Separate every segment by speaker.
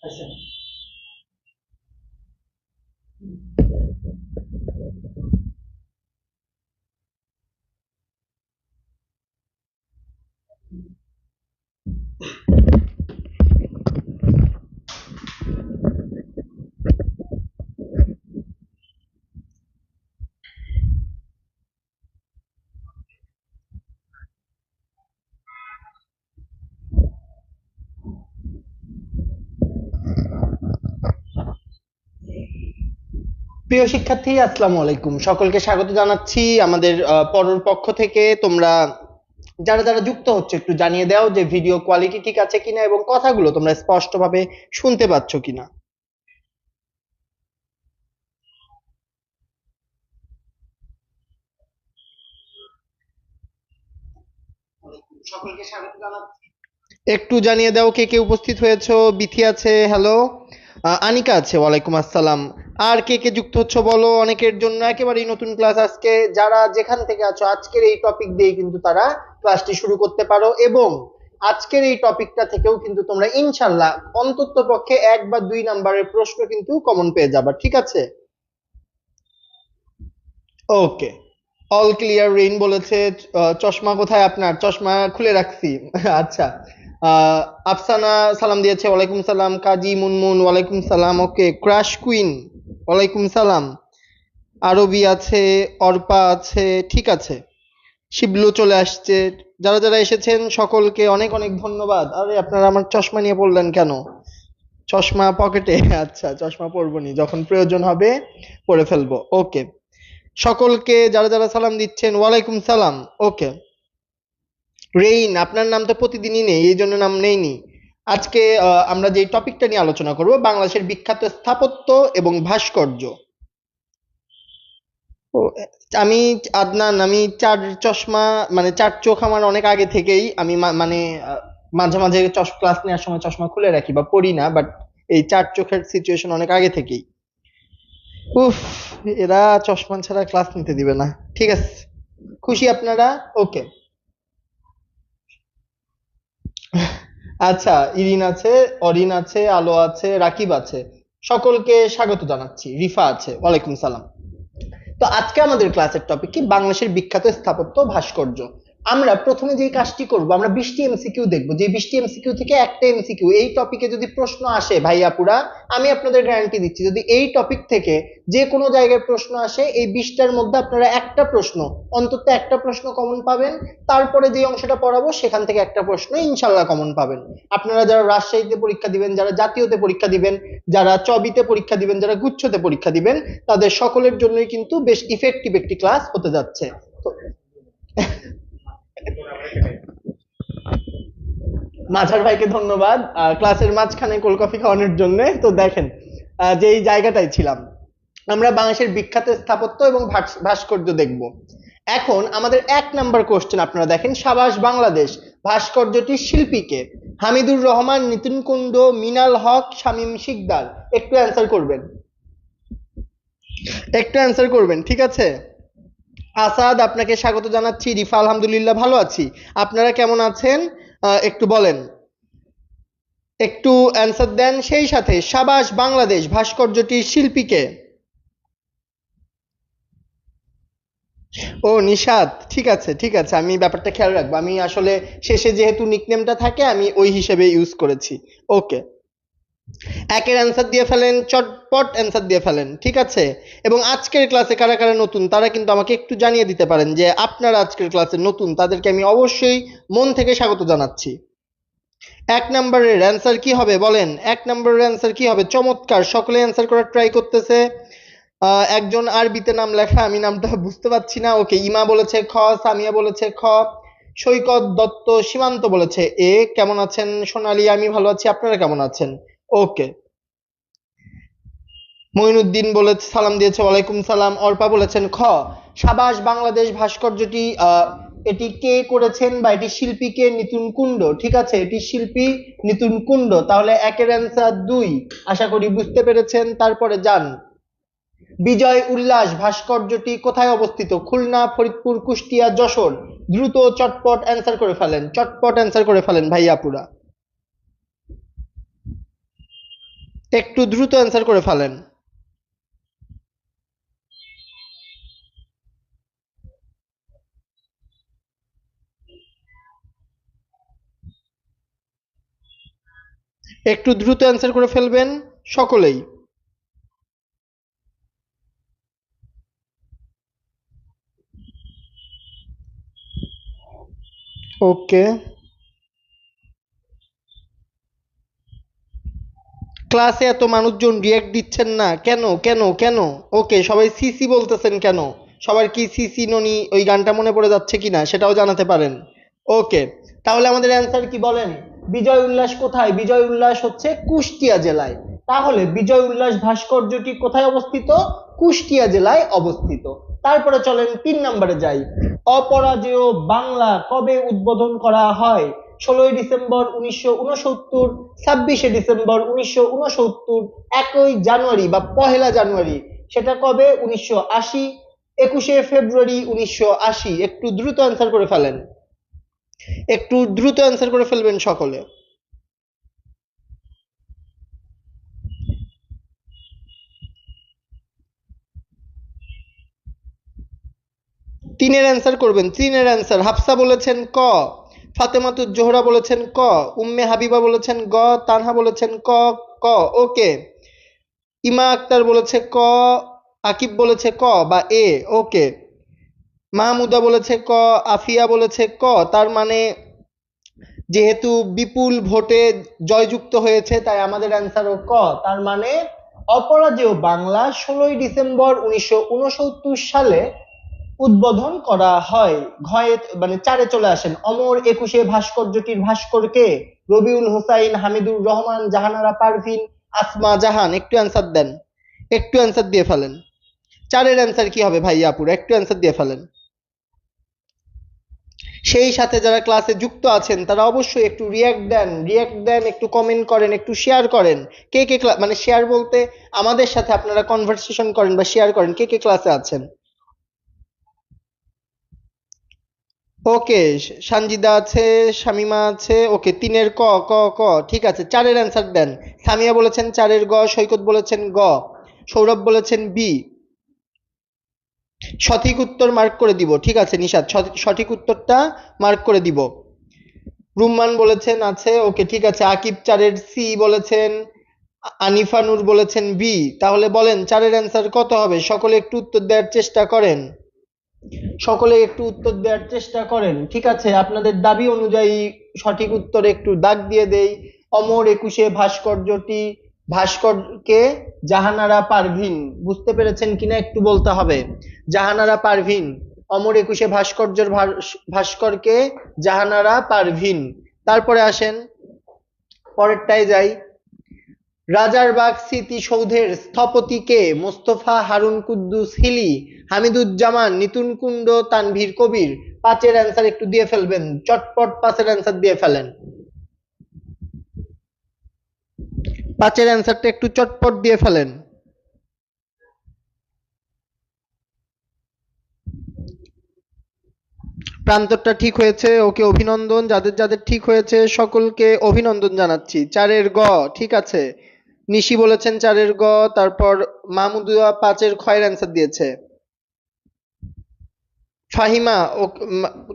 Speaker 1: আচ্ছা। প্রিয় শিক্ষার্থী, আসসালামু আলাইকুম। সকলকে স্বাগত জানাচ্ছি আমাদের পড়ার পক্ষ থেকে। তোমরা যারা যারা যুক্ত হচ্ছে একটু জানিয়ে দাও যে ভিডিও কোয়ালিটি ঠিক আছে কিনা এবং কথাগুলো তোমরা স্পষ্টভাবে শুনতে পাচ্ছ কিনা। সকলকে স্বাগত জানাচ্ছি। একটু জানিয়ে দাও কে কে উপস্থিত হয়েছো। বিথি আছে, হ্যালো। আনিকা আছে, ওয়ালাইকুম আসসালাম। আর কে কে যুক্ত হচ্ছে বলো। অনেকের জন্য একেবারেই নতুন ক্লাস আজকে। যারা যেখান থেকে আছো আজকের এই টপিক দিয়ে কিন্তু তারা ক্লাসটি শুরু করতে পারো, এবং আজকের এই টপিকটা থেকেও কিন্তু তোমরা ইনশাল্লাহ অন্তত পক্ষে 1 বা 2 নাম্বারের প্রশ্ন কিন্তু কমন পেয়ে যাবা, ঠিক আছে? ওকে, অল ক্লিয়ার রেইন বলেছে। চশমা কোথায় আপনার? চশমা খুলে রাখছি। আচ্ছা। আফসানা সালাম দিয়েছে, ওয়ালাইকুম সালাম। কাজী মুনমুন, ওয়ালাইকুম সালাম। ওকে, ক্রাশ কুইন, ওয়ালাইকুম সালাম। আরবি আছে, অর্পা আছে, ঠিক আছে। শিবলু চলে আসছে। যারা যারা এসেছেন সকলকে অনেক অনেক ধন্যবাদ। আরে আপনারা আমার চশমা নিয়ে পড়লেন কেন? চশমা পকেটে? আচ্ছা, চশমা পরবো নি, যখন প্রয়োজন হবে পরে ফেলবো। ওকে, সকলকে যারা যারা সালাম দিচ্ছেন ওয়ালাইকুম সালাম। ওকে, রেইন আপনার নাম তো প্রতিদিনই নেই, এই জন্য নাম নেইনি। আজকে আমরা যে টপিকটা নিয়ে আলোচনা করব বাংলাদেশের বিখ্যাত স্থাপত্য এবং ভাস্কর্য। ও, আমি আদনান, আমি চার চশমা মানে চার চোখ আমার অনেক আগে থেকেই। আমি মানে মাঝে মাঝে ক্লাস নেওয়ার সময় চশমা খুলে রাখি বা পড়ি না, বাট এই চার চোখের সিচুয়েশন অনেক আগে থেকেই। উফ, এরা চশমা ছাড়া ক্লাস নিতে দিবে না। ঠিক আছে, খুশি আপনারা? ওকে। আচ্ছা, ইরিন আছে, অরিন আছে, আলো আছে, রাকিব আছে। সকলকে স্বাগত জানাচ্ছি। রিফা আছে, ওয়ালাইকুম সালাম। তো আজকে আমাদের ক্লাসের টপিক কি? বাংলাদেশের বিখ্যাত স্থাপত্য ভাস্কর্য। আমরা প্রথমে যে কাজটি করব, আমরা 20টি এমসিকিউ দেখব। যে 20টি এমসিকিউ থেকে একটা এমসিকিউ এই টপিকে যদি প্রশ্ন আসে ভাইয়াপুরা, আমি আপনাদের গ্যারান্টি দিচ্ছি যদি এই টপিক থেকে যে কোনো জায়গায় প্রশ্ন আসে, এই 20টার মধ্যে আপনারা একটা প্রশ্ন, অন্তত একটা প্রশ্ন কমন পাবেন। তারপরে যে অংশটা পড়াবো সেখান থেকে একটা প্রশ্ন ইনশাল্লাহ কমন পাবেন। আপনারা যারা রাজশাহীতে পরীক্ষা দিবেন, যারা জাতীয়তে পরীক্ষা দিবেন, যারা চবিতে পরীক্ষা দিবেন, যারা গুচ্ছতে পরীক্ষা দিবেন, তাদের সকলের জন্যই কিন্তু বেশ ইফেক্টিভ একটি ক্লাস হতে যাচ্ছে। তো মাঝার ভাইকে ধন্যবাদ ক্লাসের মাঝখানে কোল্ড কফি খাওয়ানোর জন্য। তো দেখেন, যেই জায়গাটায় ছিলাম, আমরা বাংলাদেশের বিখ্যাত স্থাপত্য এবং ভাস্কর্য দেখব। এখন আমাদের 1 নাম্বার কোশ্চেন, আপনারা দেখেন, সাবাস বাংলাদেশ ভাস্কর্যটির শিল্পীকে? হামিদুর রহমান, নিতিন কুন্ড, মিনাল হক, শামীম শিকদার। একটু অ্যান্সার করবেন, একটু অ্যান্সার করবেন, ঠিক আছে? আসাদ, আপনাকে স্বাগত জানাচ্ছি। রিফা, আলহামদুলিল্লাহ ভালো আছি। আপনারা কেমন আছেন একটু বলেন, একটু অ্যান্সার দেন। সেই সাথে সাবাস বাংলাদেশ ভাস্কর্যটির শিল্পীকে? ও, নিশাত, ঠিক আছে ঠিক আছে, আমি ব্যাপারটা খেয়াল রাখবো। আমি আসলে শেষে যেহেতু নিকনেমটা থাকে আমি ওই হিসেবে ইউজ করেছি। ওকে, একের অ্যান্সার দিয়ে ফেলেন, চটপট অ্যান্সার দিয়ে ফেলেন, ঠিক আছে? এবং আজকের ক্লাসে কারা কারা নতুন তারা কিন্তু আমাকে একটু জানিয়ে দিতে পারেন যে আপনারা আজকের ক্লাসে নতুন, তাদেরকে আমি অবশ্যই মন থেকে স্বাগত জানাচ্ছি। 1 নাম্বারের অ্যান্সার কি হবে বলেন? 1 নাম্বারের অ্যান্সার কি হবে? চমৎকার, সকলে অ্যান্সার করার ট্রাই করতেছে। একজন আরবিতে নাম লেখা, আমি নামটা বুঝতে পারছি না। ওকে, ইমা বলেছে খ, সামিয়া বলেছে খ, সৈকত দত্ত সীমান্ত বলেছে এ। কেমন আছেন সোনালী? আমি ভালো আছি, আপনারা কেমন আছেন? ওকে, মঈনুদ্দিন বলেছে, সালাম দিয়েছে, ওয়ালাইকুম সালাম। অর্পা বলেছেন খ। সাবাস বাংলাদেশ ভাস্কর্যটি এটি কে করেছেন বা এটি শিল্পী কে? নিতুন কুণ্ড, ঠিক আছে, এটি শিল্পী নিতুন কুণ্ড। তাহলে একের অ্যান্সার 2। আশা করি বুঝতে পেরেছেন। তারপরে যান, বিজয় উল্লাস ভাস্কর্যটি কোথায় অবস্থিত? খুলনা, ফরিদপুর, কুষ্টিয়া, যশোর। দ্রুত চটপট অ্যান্সার করে ফেলেন, চটপট অ্যান্সার করে ফেলেন ভাইয়াপুরা। একটু দ্রুত অ্যান্সার করে ফেলেন। একটু দ্রুত অ্যান্সার করে ফেলবেন সকলেই। ওকে, ক্লাসে এত মানুষজন রিয়াক্ট দিচ্ছেন না কেন কেন কেন? ওকে, সবাই সিসি বলতেছেন কেন? সবার কি সিসি ননি ওই গানটা মনে পড়ে যাচ্ছে কিনা সেটাও জানাতে পারেন। ওকে, তাহলে আমাদের অ্যান্সার কি বলেন? বিজয় উল্লাস কোথায়? বিজয় উল্লাস হচ্ছে কুষ্টিয়া জেলায়। তাহলে বিজয় উল্লাস ভাস্কর্যটি কোথায় অবস্থিত? কুষ্টিয়া জেলায় অবস্থিত। তারপরে চলেন 3 নম্বরে যাই। অপরাজেয় বাংলা কবে উদ্বোধন করা হয়? 16ই ডিসেম্বর 1969, 26শে ডিসেম্বর 1969, 1ই জানুয়ারি বা 1লা জানুয়ারি সেটা কবে? 1980, 21শে ফেব্রুয়ারি 1980। একটু দ্রুত অ্যান্সার করে ফেলেন, একটু দ্রুত অ্যান্সার করে ফেলবেন সকলে। তিনের অ্যান্সার করবেন, তিনের অ্যান্সার। হাফসা বলেছেন ক, ফাতেমাতুজ জোহরা বলেছেন ক, উম্মে হাবিবা বলেছেন গ, তানহা বলেছেন ক। ক, ওকে। ইমা আক্তার বলেছে ক, আকিব বলেছে ক বা এ। ওকে, মাহমুদা বলেছে ক, আফিয়া বলেছে ক। তার মানে যেহেতু বিপুল ভোটে জয়যুক্ত হয়েছে তাই আমাদের অ্যান্সারও ক। তার মানে অপরাজেয় বাংলা 16ই ডিসেম্বর 1969 সালে উদ্বোধন করা হয়। ঘয়ে মানে চারে চলে আসেন। অমর একুশে ভাস্কর্যটির ভাস্কর কে? রবিউল হোসাইন, হামিদুর রহমান, জাহানারা পারভিন, আসমা জাহান। একটু অ্যান্সার দেন, একটু অ্যান্সার দিয়ে ফেলেন। চারের অ্যান্সার কি হবে ভাইয়া আপুরা? একটু অ্যান্সার দিয়ে ফেলেন। সেই সাথে যারা ক্লাসে যুক্ত আছেন তারা অবশ্যই একটু রিয়াক্ট দেন, একটু কমেন্ট করেন, একটু শেয়ার করেন। কে কে মানে শেয়ার বলতে আমাদের সাথে আপনারা কনভারসেশন করেন বা শেয়ার করেন, কে কে ক্লাসে আছেন। ওকে, সানজিদা আছে, শামিমা আছে। ওকে, তিনের ক, ক, ক। ঠিক আছে, চারের অ্যান্সার দেন। সামিয়া বলেছেন চারের গ, সৈকত বলেছেন গ, সৌরভ বলেছেন বি। সঠিক উত্তর মার্ক করে দিব। ঠিক আছে নিশাদ, সঠিক উত্তরটা মার্ক করে দিব। রুম্মান বলেছেন আছে। ওকে, ঠিক আছে। আকিব চারের সি বলেছেন, আনিফা নূর বলেছেন বি। তাহলে বলেন চারের অ্যান্সার কত হবে? সকলে একটু উত্তর দেওয়ার চেষ্টা করেন, সকলে একটু উত্তর দেওয়ার চেষ্টা করেন। ঠিক আছে, আপনাদের দাবি অনুযায়ী সঠিক উত্তরে একটু দাগ দিয়ে দেই। অমর একুশে ভাস্কর্যটি ভাস্করকে জাহানারা পারভিন। বুঝতে পেরেছেন কিনা একটু বলতে হবে। জাহানারা পারভিন, অমর একুশে ভাস্কর্যের ভাস্করকে জাহানারা পারভিন। তারপরে আসেন পরেরটায় যাই। রাজারবাগ স্মৃতিসৌধের স্থপতি কে? মোস্তফা, হারুন কুদ্দুস হিলি, হামিদুজ্জামান, নিতুন কুণ্ড, তানভীর কবির। পাঁচের অ্যান্সার একটু দিয়ে ফেলবেন চটপট, পাঁচের অ্যান্সার দিয়ে ফেলেন। পাঁচের অ্যান্সারটা একটু চটপট দিয়ে ফেলেন। প্রান্তরটা ঠিক হয়েছে। ওকে, অভিনন্দন। যাদের যাদের ঠিক হয়েছে সকলকে অভিনন্দন জানাচ্ছি। চারের গ, ঠিক আছে। নিশি বলেছেন চারের গ। তারপর মাহমুদুয়া পাঁচের খয়ের অ্যান্সার দিয়েছে। ফাহিমা ও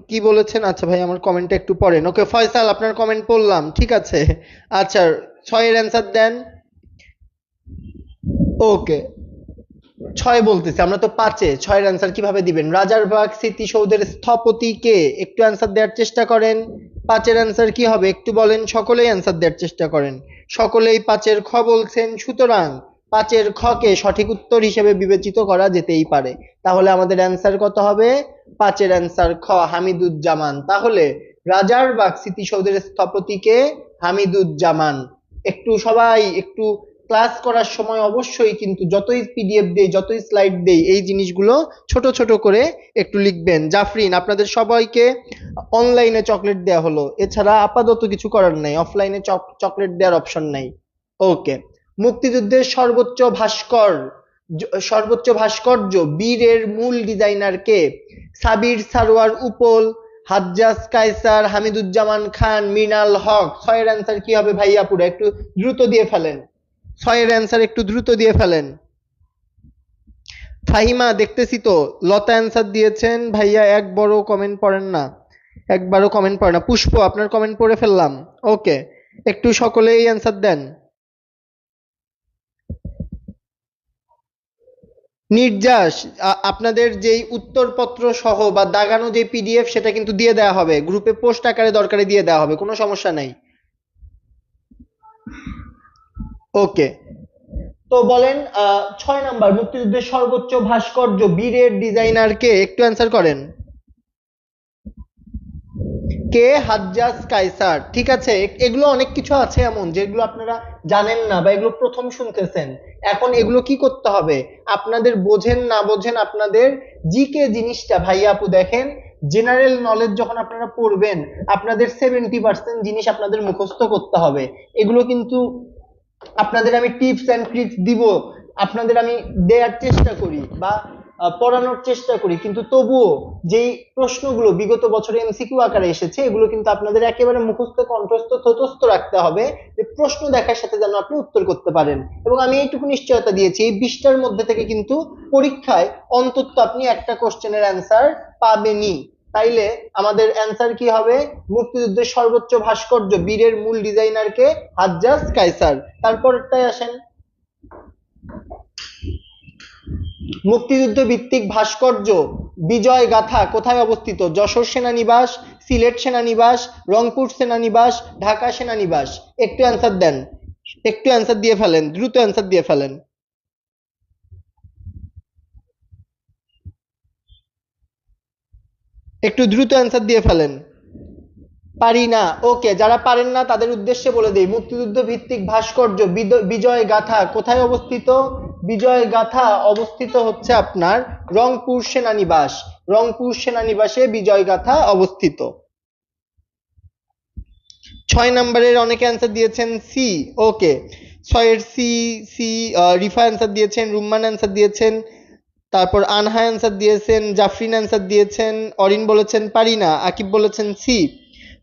Speaker 1: কি বলেছেন? আচ্ছা ভাই, আমার কমেন্টটা একটু পড়েন। ওকে, ফয়সাল আপনার কমেন্ট পড়লাম, ঠিক আছে। আচ্ছা, ছয়ের অ্যান্সার দেন। ওকে, ছয় বলতেছি, আমরা তো পাঁচে। ছয়ের অ্যান্সার কিভাবে দিবেন? রাজারবাগ স্মৃতিসৌধের স্থপতি কে? একটু অ্যান্সার দেওয়ার চেষ্টা করেন। পাঁচের অ্যান্সার কি হবে একটু বলেন, সকলেই অ্যান্সার দেওয়ার চেষ্টা করেন। সকলেই পাঁচের খ বলছেন, সুতরাং পাঁচের খ কে সঠিক উত্তর হিসেবে বিবেচিত করা যেতেই পারে। তাহলে আমাদের অ্যান্সার কত হবে? পাঁচের অ্যান্সার খ, হামিদুজ্জামান। তাহলে রাজারবাগ স্মৃতিসৌধের স্থপতি কে? হামিদুজ্জামান। একটু সবাই একটু ক্লাস করার সময় অবশ্যই কিন্তু যতই পিডিএফ দেই, যতই স্লাইড দেই, এই জিনিসগুলো ছোট ছোট করে একটু লিখবেন। জাফরিন, আপনাদের সবাইকে অনলাইনে চকলেট দেওয়া হলো, এছাড়া আপাতত কিছু করার নাই, অফলাইনে চকলেট দেওয়ার অপশন নাই। ওকে, মুক্তিযুদ্ধের সর্বোচ্চ ভাস্কর্য বীরের মূল ডিজাইনার কে? সাবির সারোয়ার উপল, হাজ্জাজ কায়সার, হামিদুজ্জামান খান, মৃণাল হক। ছয়ের অ্যান্সার কি হবে ভাইয়াপুরা? একটু দ্রুত দিয়ে ফেলেন। ছয়ের অ্যান্সার একটু দ্রুত দিয়ে ফেলেন। ফাহিমা দেখতেছি তো। লতা অ্যান্সার দিয়েছেন। ভাইয়া এক বড় কমেন্ট পড়েন না, একবারও কমেন্ট পড়ে না। পুষ্প আপনার কমেন্ট পড়ে ফেললাম। ওকে, একটু সকলেই অ্যান্সার দেন। নির্যাস, আপনাদের যেই উত্তরপত্র সহ বা দাগানো যে পিডিএফ সেটা কিন্তু দিয়ে দেওয়া হবে গ্রুপে, পোস্ট আকারে দরকারে দিয়ে দেওয়া হবে, কোনো সমস্যা নাই। ওকে, তো বলেন 6 নাম্বার মুক্তিযুদ্ধের সর্বোচ্চ ভাস্কর্য বীরের ডিজাইনার কে? একটু অ্যান্সার করেন। কে? হাজ্জাজ কায়সার। ঠিক আছে, এগুলো অনেক কিছু আছে এমন যেগুলো আপনারা জানেন না বা এগুলো প্রথম শুনতেছেন। এখন এগুলো কি করতে হবে, আপনাদের বোঝেন না বোঝেন, আপনাদের জিকে জিনিসটা ভাইয়া আপু দেখেন, জেনারেল নলেজ যখন আপনারা পড়বেন আপনাদের 70% জিনিস আপনাদের মুখস্থ করতে হবে। এগুলো কিন্তু আপনাদের আমি টিপস এন্ড ট্রিক্স দিব, আপনাদের আমি দেওয়ার চেষ্টা করি বা পড়ানোর চেষ্টা করি, কিন্তু তবুও যেই প্রশ্নগুলো বিগত বছরে এমসিকিউ আকারে এসেছে এগুলো কিন্তু আপনাদের একেবারে মুখস্থ কণ্ঠস্থ তথস্থ রাখতে হবে, যে প্রশ্ন দেখার সাথে যেন আপনি উত্তর করতে পারেন। এবং আমি এইটুকু নিশ্চয়তা দিয়েছি এই 20টার মধ্যে থেকে কিন্তু পরীক্ষায় অন্তত আপনি একটা কোশ্চেনের অ্যান্সার পাবেনই। তাইলে আমাদের অ্যান্সার কি হবে? মুক্তিযুদ্ধের সর্বোচ্চ ভাস্কর্য বীরের মূল ডিজাইনার কে? হাজ্জাজ কায়সার। তারপরটাই আসেন, মুক্তিযুদ্ধ ভিত্তিক ভাস্কর্য বিজয় গাথা কোথায় অবস্থিত? যশোর সেনানিবাস, সিলেট সেনানিবাস, রংপুর সেনানিবাস, ঢাকা সেনানিবাস। একটু অ্যান্সার দেন, একটু অ্যান্সার দিয়ে ফেলেন, দ্রুত অ্যান্সার দিয়ে ফেলেন। একটু দ্রুত অ্যান্সার দিয়ে ফেলেন। পারি না। ওকে, যারা পারেন না তাদের উদ্দেশ্যে বলে দেই, মুক্তিযুদ্ধ ভিত্তিক ভাস্কর্য বিজয় গাথা কোথায় অবস্থিত? বিজয় গাথা অবস্থিত হচ্ছে আপনার রংপুর সেনানিবাস। রংপুর সেনানিবাসে বিজয় গাথা অবস্থিত। 6 নাম্বারের অনেকে অ্যান্সার দিয়েছেন সি। ওকে, 6-এর সি। সি, রিফা অ্যান্সার দিয়েছেন, রুম্মান অ্যান্সার দিয়েছেন, তারপর আনহা অ্যান্সার দিয়েছেন, জাফরিন অ্যান্সার দিয়েছেন, অরিন বলেছেন পারি না, আকিব বলেছেন সি,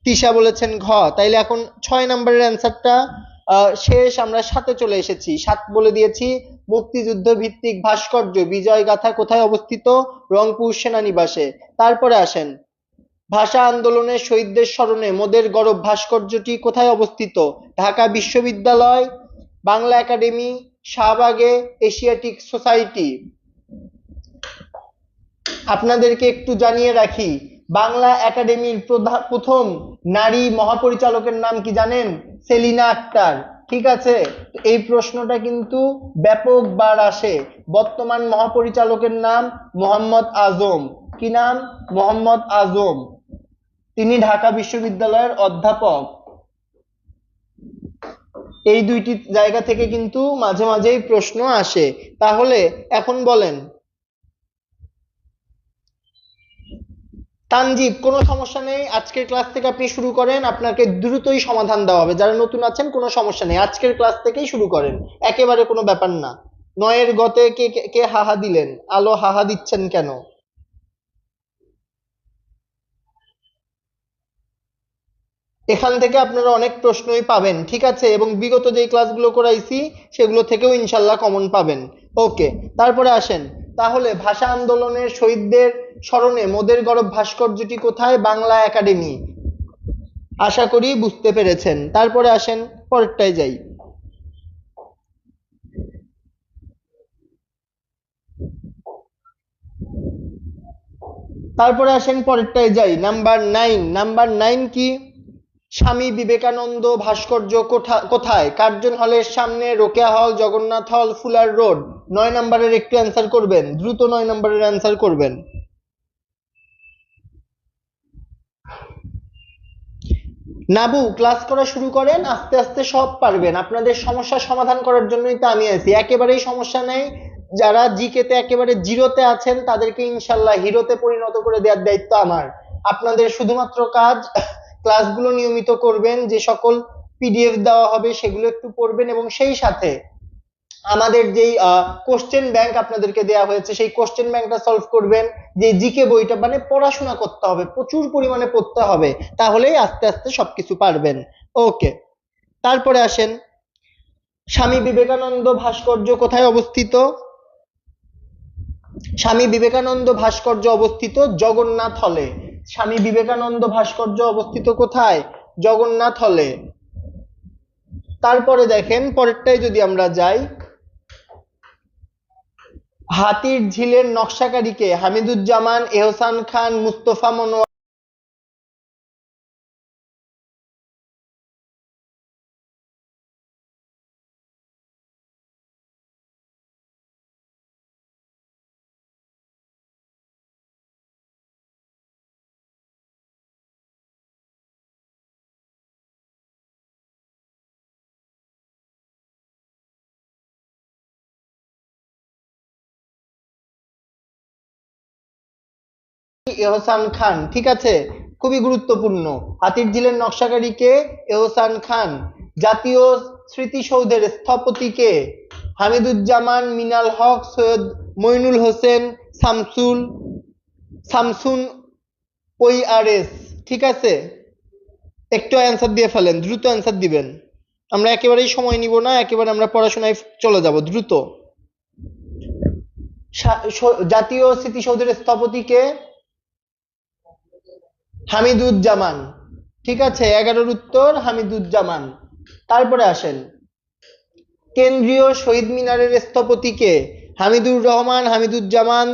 Speaker 1: তিশা বলেছেন ঘ। তাইলে এখন 6 নাম্বারের অ্যান্সারটা শেষ, আমরা 7-এ চলে এসেছি। 7 বলে দিয়েছি, মুক্তিযুদ্ধ ভিত্তিক ভাস্কর্য বিজয় গাথা কোথায় অবস্থিত? রংপুর সেনানিবাসে। তারপরে আসেন, ভাষা আন্দোলনের শহীদদের স্মরণে মোদের গৌরব ভাস্কর্যটি কোথায় অবস্থিত? ঢাকা বিশ্ববিদ্যালয়, বাংলা একাডেমি, শাহবাগে, এশিয়াটিক সোসাইটি। আপনাদেরকে একটু জানিয়ে রাখি, বাংলা একাডেমির প্রথম নারী মহাপরিচালকের নাম কি জানেন? সেলিনা আক্তার। ঠিক আছে, এই প্রশ্নটা কিন্তু ব্যাপকবার আসে। বর্তমান মহাপরিচালকের নাম মোহাম্মদ আজম। কি নাম? মোহাম্মদ আজম। তিনি ঢাকা বিশ্ববিদ্যালয়ের অধ্যাপক। এই দুইটি জায়গা থেকে কিন্তু মাঝে মাঝেই প্রশ্ন আসে। তাহলে এখন বলেন, তানজিব কোনো সমস্যা নেই, আজকের ক্লাস থেকে আপনি শুরু করেন, আপনাকে দ্রুতই সমাধান দেওয়া হবে। যারা নতুন আছেন কোনো সমস্যা নেই, আজকের ক্লাস থেকেই শুরু করেন, একেবারে কোনো ব্যাপার না। 9-এর গতে কে কে কে হাহা দিলেন? আলো হাহা দিচ্ছেন কেন? এখান থেকে আপনারা অনেক প্রশ্নই পাবেন, ঠিক আছে, এবং বিগত যে ক্লাসগুলো করাইছি সেগুলো থেকেও ইনশাল্লাহ কমন পাবেন। ওকে, তারপরে আসেন, তাহলে ভাষা আন্দোলনের শহীদদের স্মরণে মোদের গৌরব ভাস্কর্যটি কোথায়? বাংলা একাডেমি। আশা করি বুঝতে পেরেছেন। তারপরে আসেন, পরেরটায় যাই। তারপরে আসেন, পরেরটায় যাই। নাম্বার 9। নাম্বার 9 কি? স্বামী বিবেকানন্দ ভাস্কর্য কোথায়? কার্জন হলের সামনে, রোকেয়া হল, জগন্নাথ হল, ফুলার রোড। 9 নাম্বারের একটু অ্যান্সার করবেন, দ্রুত 9 নাম্বারের অ্যান্সার করবেন। নাবু ক্লাস করা শুরু করেন, আস্তে আস্তে সব পারবেন। আপনাদের সমস্যার সমাধান করার জন্যই তো আমি আছি, একেবারেই সমস্যা নেই। যারা জিকে তে একেবারে জিরোতে আছেন তাদেরকে ইনশাল্লাহ হিরোতে পরিণত করে দেওয়ার দায়িত্ব আমার। আপনাদের শুধুমাত্র কাজ ক্লাসগুলো নিয়মিত করবেন, যে সকল পিডিএফ দেওয়া হবে সেগুলো একটু পড়বেন, এবং সেই সাথে আমাদের যেই কোশ্চেন ব্যাংক আপনাদেরকে দেওয়া হয়েছে সেই কোশ্চেন ব্যাংকটা সলভ করবেন। যে জিকে বইটা মানে পড়াশোনা করতে হবে, প্রচুর পরিমাণে পড়তে হবে, তাহলেই আস্তে আস্তে সবকিছু পারবেন। ওকে, তারপরে আসেন, স্বামী বিবেকানন্দ ভাস্কর্য কোথায় অবস্থিত? স্বামী বিবেকানন্দ ভাস্কর্য অবস্থিত জগন্নাথ হলে। স্বামী বিবেকানন্দ ভাস্কর্য অবস্থিত কোথায়? জগন্নাথ হলে। তারপরে দেখেন পরেরটাই যদি আমরা যাই, হাতির ঝিলের নকশাকারীকে? হামিদুজ্জামান, এহসান খান, মুস্তফা মনোয়ার। এহসান খান, ঠিক আছে, খুবই গুরুত্বপূর্ণ। হাতির ঝিলের নকশাকারীকে? এহসান খান। জাতীয় স্মৃতিসৌধের স্থপতিকে? হামিদুজ্জামান, মিনাল হক, সৈয়দ মইনুল হোসেন, শামসুল শামসুন ওইআরএস। ঠিক আছে, একটু অ্যান্সার দিয়ে ফেলেন, দ্রুত অ্যান্সার দিবেন। আমরা একেবারেই সময় নিব না, একেবারে আমরা পড়াশোনায় চলে যাব, দ্রুত। জাতীয় স্মৃতিসৌধের স্থপতিকে? হামিদুজ্জামান। ঠিক আছে, 11-র উত্তর হামিদুজ্জামান। তারপরে আসেন, কেন্দ্রীয় শহীদ মিনারের স্থপতিকে? হামিদুর রহমান, হামিদুজ্জামান,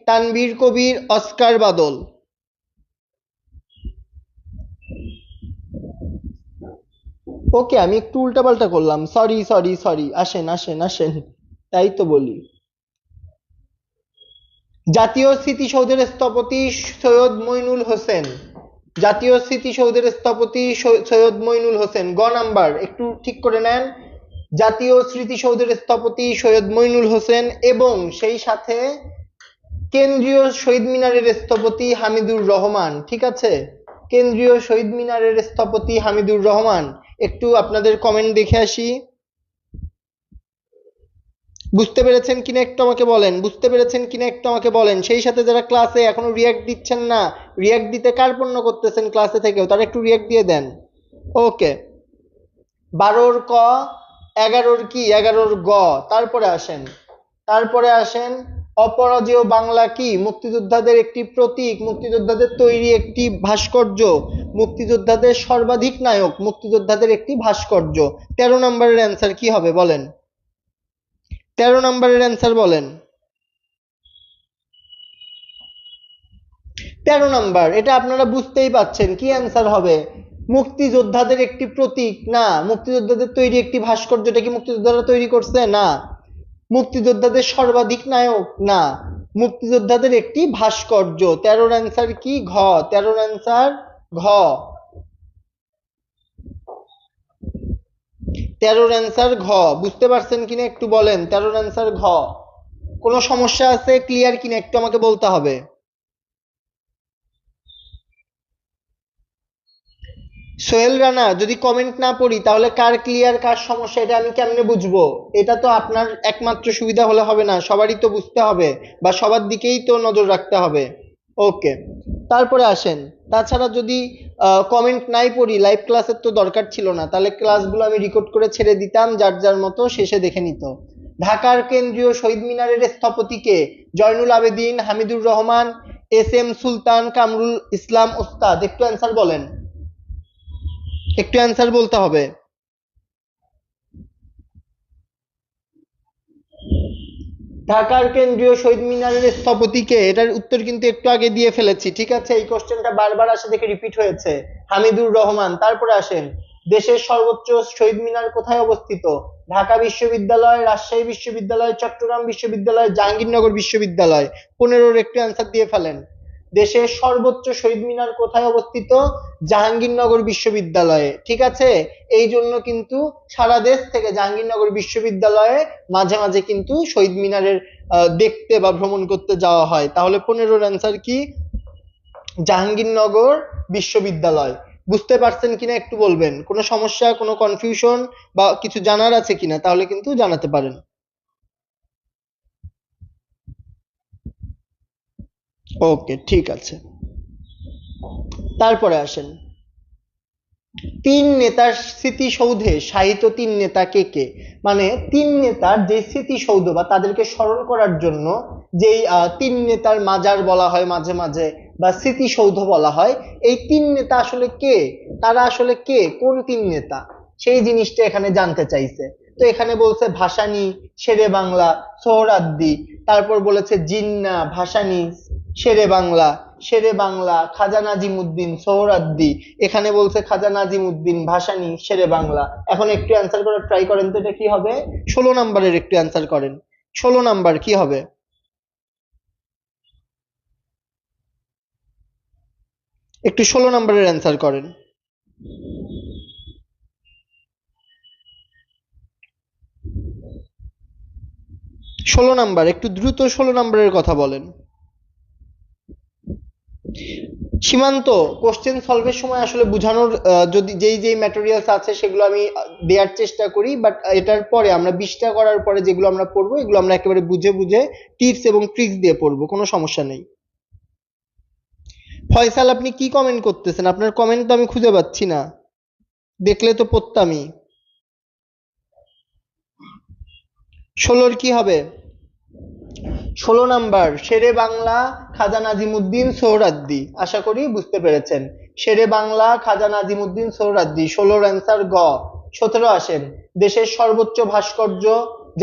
Speaker 1: তানভীর কবির, অস্কার বাদল। ওকে, আমি একটু উল্টাপাল্টা করলাম, সরি সরি সরি। আসেন আসেন আসেন, তাই তো বলি। জাতীয় স্মৃতিসৌধের স্থপতি সৈয়দ মইনুল হোসেন। জাতীয় স্মৃতিসৌধের স্থপতি সৈয়দ মইনুল হোসেন। গ নাম্বার একটু ঠিক করে নেন। জাতীয় স্মৃতিসৌধের স্থপতি সৈয়দ মইনুল হোসেন এবং সেই সাথে কেন্দ্রীয় শহীদ মিনারের স্থপতি হামিদুর রহমান। ঠিক আছে, কেন্দ্রীয় শহীদ মিনারের স্থপতি হামিদুর রহমান। একটু আপনাদের কমেন্ট দেখে আসি, বুঝতে পেরেছেন কিনা একটু আমাকে বলেন, বুঝতে পেরেছেন কিনা একটু আমাকে বলেন। সেই সাথে যারা ক্লাসে এখনো রিয়াক্ট দিচ্ছেন না, রিয়াক্ট দিতে কার্পণ্য করতেছেন ক্লাসে থেকেও, তারা একটু রিয়াক্ট দিয়ে দেন। ওকে, 12-র ক, 11-র কি? 11-র গ। তারপরে আসেন, অপরাজেয় বাংলা কি? মুক্তিযোদ্ধাদের একটি প্রতীক, মুক্তিযোদ্ধাদের তৈরি একটি ভাস্কর্য, মুক্তিযোদ্ধাদের সর্বাধিক নায়ক, মুক্তিযোদ্ধাদের একটি ভাস্কর্য। 13 নম্বরের অ্যান্সার কি হবে বলেন? 13 নম্বরের অ্যান্সার বলেন। 13 নাম্বার, এটা আপনারা বুঝতেই পাচ্ছেন কি অ্যান্সার হবে। মুক্তিযোদ্ধাদের একটি প্রতীক না, মুক্তিযোদ্ধাদের তৈরি একটি ভাস্কর্য। এটা কি মুক্তিযোদ্ধারা তৈরি করছে? না। মুক্তিযোদ্ধাদের সর্বাধিক নায়ক? না। মুক্তিযোদ্ধাদের একটি ভাস্কর্য। 13-র অ্যান্সার কি? ঘ। 13-র অ্যান্সার ঘ। 13-র অ্যান্সার ঘ। বুঝতে পারছেন কিনা একটু বলেন, 13-র অ্যান্সার ঘ। কোনো সমস্যা আছে, ক্লিয়ার কিনা একটু আমাকে বলতে হবে। সোহেল রানা, যদি কমেন্ট না পড়ি তাহলে কার ক্লিয়ার কার সমস্যা এটা আমি কেমনে বুঝবো? এটা তো আপনার একমাত্র সুবিধা হলে হবে না, সবারই তো বুঝতে হবে বা সবার দিকেই তো নজর রাখতে হবে। ওকে, তারপরে আসেন, তাছাড়া যদি কমেন্ট নাই পড়ি, লাইভ ক্লাসের তো দরকার ছিল না, তাহলে ক্লাসগুলো আমি রেকর্ড করে ছেড়ে দিতাম, যার যার মতো শেষে দেখে নিত। ঢাকার কেন্দ্রীয় শহীদ মিনারের স্থপতিকে? জয়নুল আবেদিন, হামিদুর রহমান, এস এম সুলতান, কামরুল ইসলাম ওস্তাদ। একটু অ্যান্সার বলেন, একটু অ্যান্সার বলতে হবে। ঢাকার কেন্দ্রীয় শহীদ মিনারের স্থপতিকে? এটার উত্তর কিন্তু একটু আগে দিয়ে ফেলেছি, ঠিক আছে, এই কোশ্চেনটা বারবার আসে দেখে রিপিট হয়েছে। হামিদুর রহমান। তারপরে আসেন, দেশের সর্বোচ্চ শহীদ মিনার কোথায় অবস্থিত? ঢাকা বিশ্ববিদ্যালয়, রাজশাহী বিশ্ববিদ্যালয়, চট্টগ্রাম বিশ্ববিদ্যালয়, জাহাঙ্গীরনগর বিশ্ববিদ্যালয়। 15-র একটু অ্যান্সার দিয়ে ফেলেন। দেশের সর্বোচ্চ শহীদ মিনার কোথায় অবস্থিত? জাহাঙ্গীরনগর বিশ্ববিদ্যালয়ে। ঠিক আছে, এই জন্য কিন্তু সারা দেশ থেকে জাহাঙ্গীরনগর বিশ্ববিদ্যালয়ে মাঝে মাঝে কিন্তু শহীদ মিনারের দেখতে বা ভ্রমণ করতে যাওয়া হয়। তাহলে 15-র অ্যান্সার কি? জাহাঙ্গীরনগর বিশ্ববিদ্যালয়। বুঝতে পারছেন কিনা একটু বলবেন, কোনো সমস্যা, কোনো কনফিউশন বা কিছু জানার আছে কিনা, তাহলে কিন্তু জানাতে পারেন। ওকে, ঠিক আছে। তারপরে আসেন, তিন নেতার স্মৃতিসৌধে শায়িত তিন নেতা কে কে? মানে তিন নেতার যে স্মৃতিসৌধ বা তাদেরকে স্মরণ করার জন্য যেই তিন নেতার মাজার বলা হয় মাঝে মাঝে বা স্মৃতিসৌধ বলা হয়, এই তিন নেতা আসলে কে? তারা আসলে কে, কোন তিন নেতা, সেই জিনিসটা এখানে জানতে চাইছে। তো এখানে বলছে ভাসানী, শেরে বাংলা, সোহরাদ্দি, তারপর বলেছে জিন্না, ভাসানী, শেরে বাংলা, শেরে বাংলা, খাজা নাজিমুদ্দিন, সোহরাদ্দি, এখানে বলছে খাজা নাজিমুদ্দিন, ভাসানী, শেরে বাংলা। এখন একটু অ্যান্সার করার ট্রাই করেন তো, এটা কি হবে? 16 নম্বরের একটু অ্যান্সার করেন। 16 নম্বর কি হবে? একটু 16 নম্বরের অ্যান্সার করেন। 16 নম্বর, একটু দ্রুত 16 নম্বরের কথা বলেন। সীমান্ত, কোশ্চেন সলভের সময় আসলে বোঝানোর যদি যেই যেই ম্যাটেরিয়ালস আছে সেগুলো আমি দেওয়ার চেষ্টা করি, বাট এটার পরে আমরা 20টা করার পরে যেগুলো আমরা পড়বো এগুলো আমরা একেবারে বুঝে বুঝে টিপস এবং ট্রিক্স দিয়ে পড়বো, কোনো সমস্যা নেই। ফয়সাল, আপনি কি কমেন্ট করতেছেন? আপনার কমেন্ট তো আমি খুঁজে পাচ্ছি না, দেখলে তো পড়তামই। 16 কি হবে? 16 নম্বর শেরে বাংলা, খাজা নাজিমুদ্দিন, সোহরাদ্দি। আশা করি বুঝতে পেরেছেন। শেরে বাংলা, খাজা নাজিমুদ্দিন, সোহরাদ্দি। 16 অ্যান্সার গ। 17 আসেন। দেশের সর্বোচ্চ ভাস্কর্য,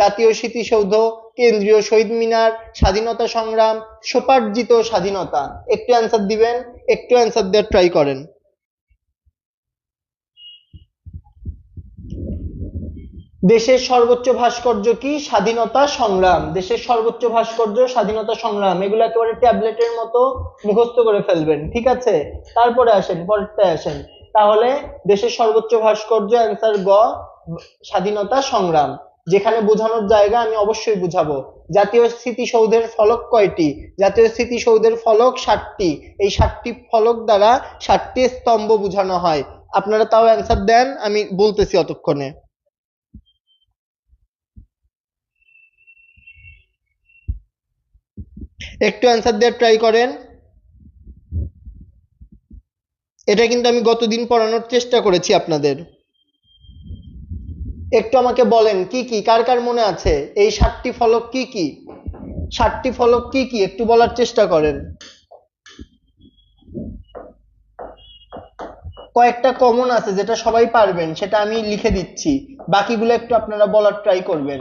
Speaker 1: জাতীয় স্মৃতিসৌধ, কেন্দ্রীয় শহীদ মিনার, স্বাধীনতা সংগ্রাম, স্বোপার্জিত স্বাধীনতা। একটু অ্যান্সার দিবেন, একটু অ্যান্সার দেওয়ার ট্রাই করেন। দেশের সর্বোচ্চ ভাস্কর্য কি? স্বাধীনতা সংগ্রাম। দেশের সর্বোচ্চ ভাস্কর্য স্বাধীনতা সংগ্রাম, এগুলো একেবারে ট্যাবলেটের মতো মুখস্থ করে ফেলবেন, ঠিক আছে? তারপরে আসেন, পরেরটায় আসেন। তাহলে দেশের সর্বোচ্চ ভাস্কর্য অ্যান্সার গ, স্বাধীনতা সংগ্রাম। যেখানে বোঝানোর জায়গা আমি অবশ্যই বুঝাবো। জাতীয় স্মৃতিসৌধের ফলক কয়টি? জাতীয় স্মৃতিসৌধের ফলক 7টি। এই 7টি ফলক দ্বারা 7টি স্তম্ভ বোঝানো হয়। আপনারা তাও অ্যান্সার দেন, আমি বলতেছি অতক্ষণে। একটু অ্যান্সার দেওয়ার ট্রাই করেন। এটা কিন্তু আমি গতদিন পড়ানোর চেষ্টা করেছি আপনাদের। একটু আমাকে বলেন কি কি, কার কার মনে আছে এই 7টি ফলক কি কি? 7টি ফলক কি কি একটু বলার চেষ্টা করেন। কয়েকটা কমন আছে যেটা সবাই পারবেন, সেটা আমি লিখে দিচ্ছি, বাকিগুলো একটু আপনারা বলার ট্রাই করবেন।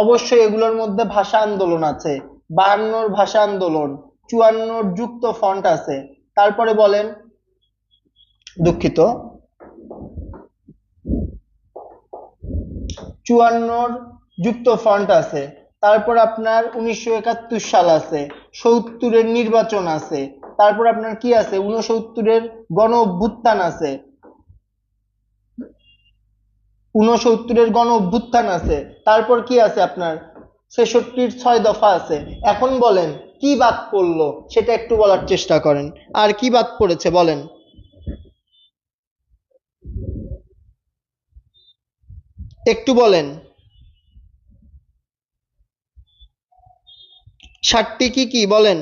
Speaker 1: অবশ্যই এগুলোর মধ্যে ভাষা আন্দোলন আছে, 52র ভাষা আন্দোলন, 54র যুক্ত ফন্ট আছে। তারপরে বলেন, দুঃখিত, 54র যুক্ত ফন্ট আছে। তারপর আপনার 1971 সাল আছে, 70-এর নির্বাচন আছে, তারপর আপনার কি আছে, 69-এর গণ অভ্যুত্থান আছে, 69-এর গণ অভ্যুত্থান আছে। তারপর কি আছে আপনার, 66-র 6 দফা আছে। এখন বলেন কি বাদ পড়লো সেটা একটু বলার চেষ্টা করেন। আর কি বাদ পড়েছে বলেন, একটু বলেন। 7টি কি কি বলেন।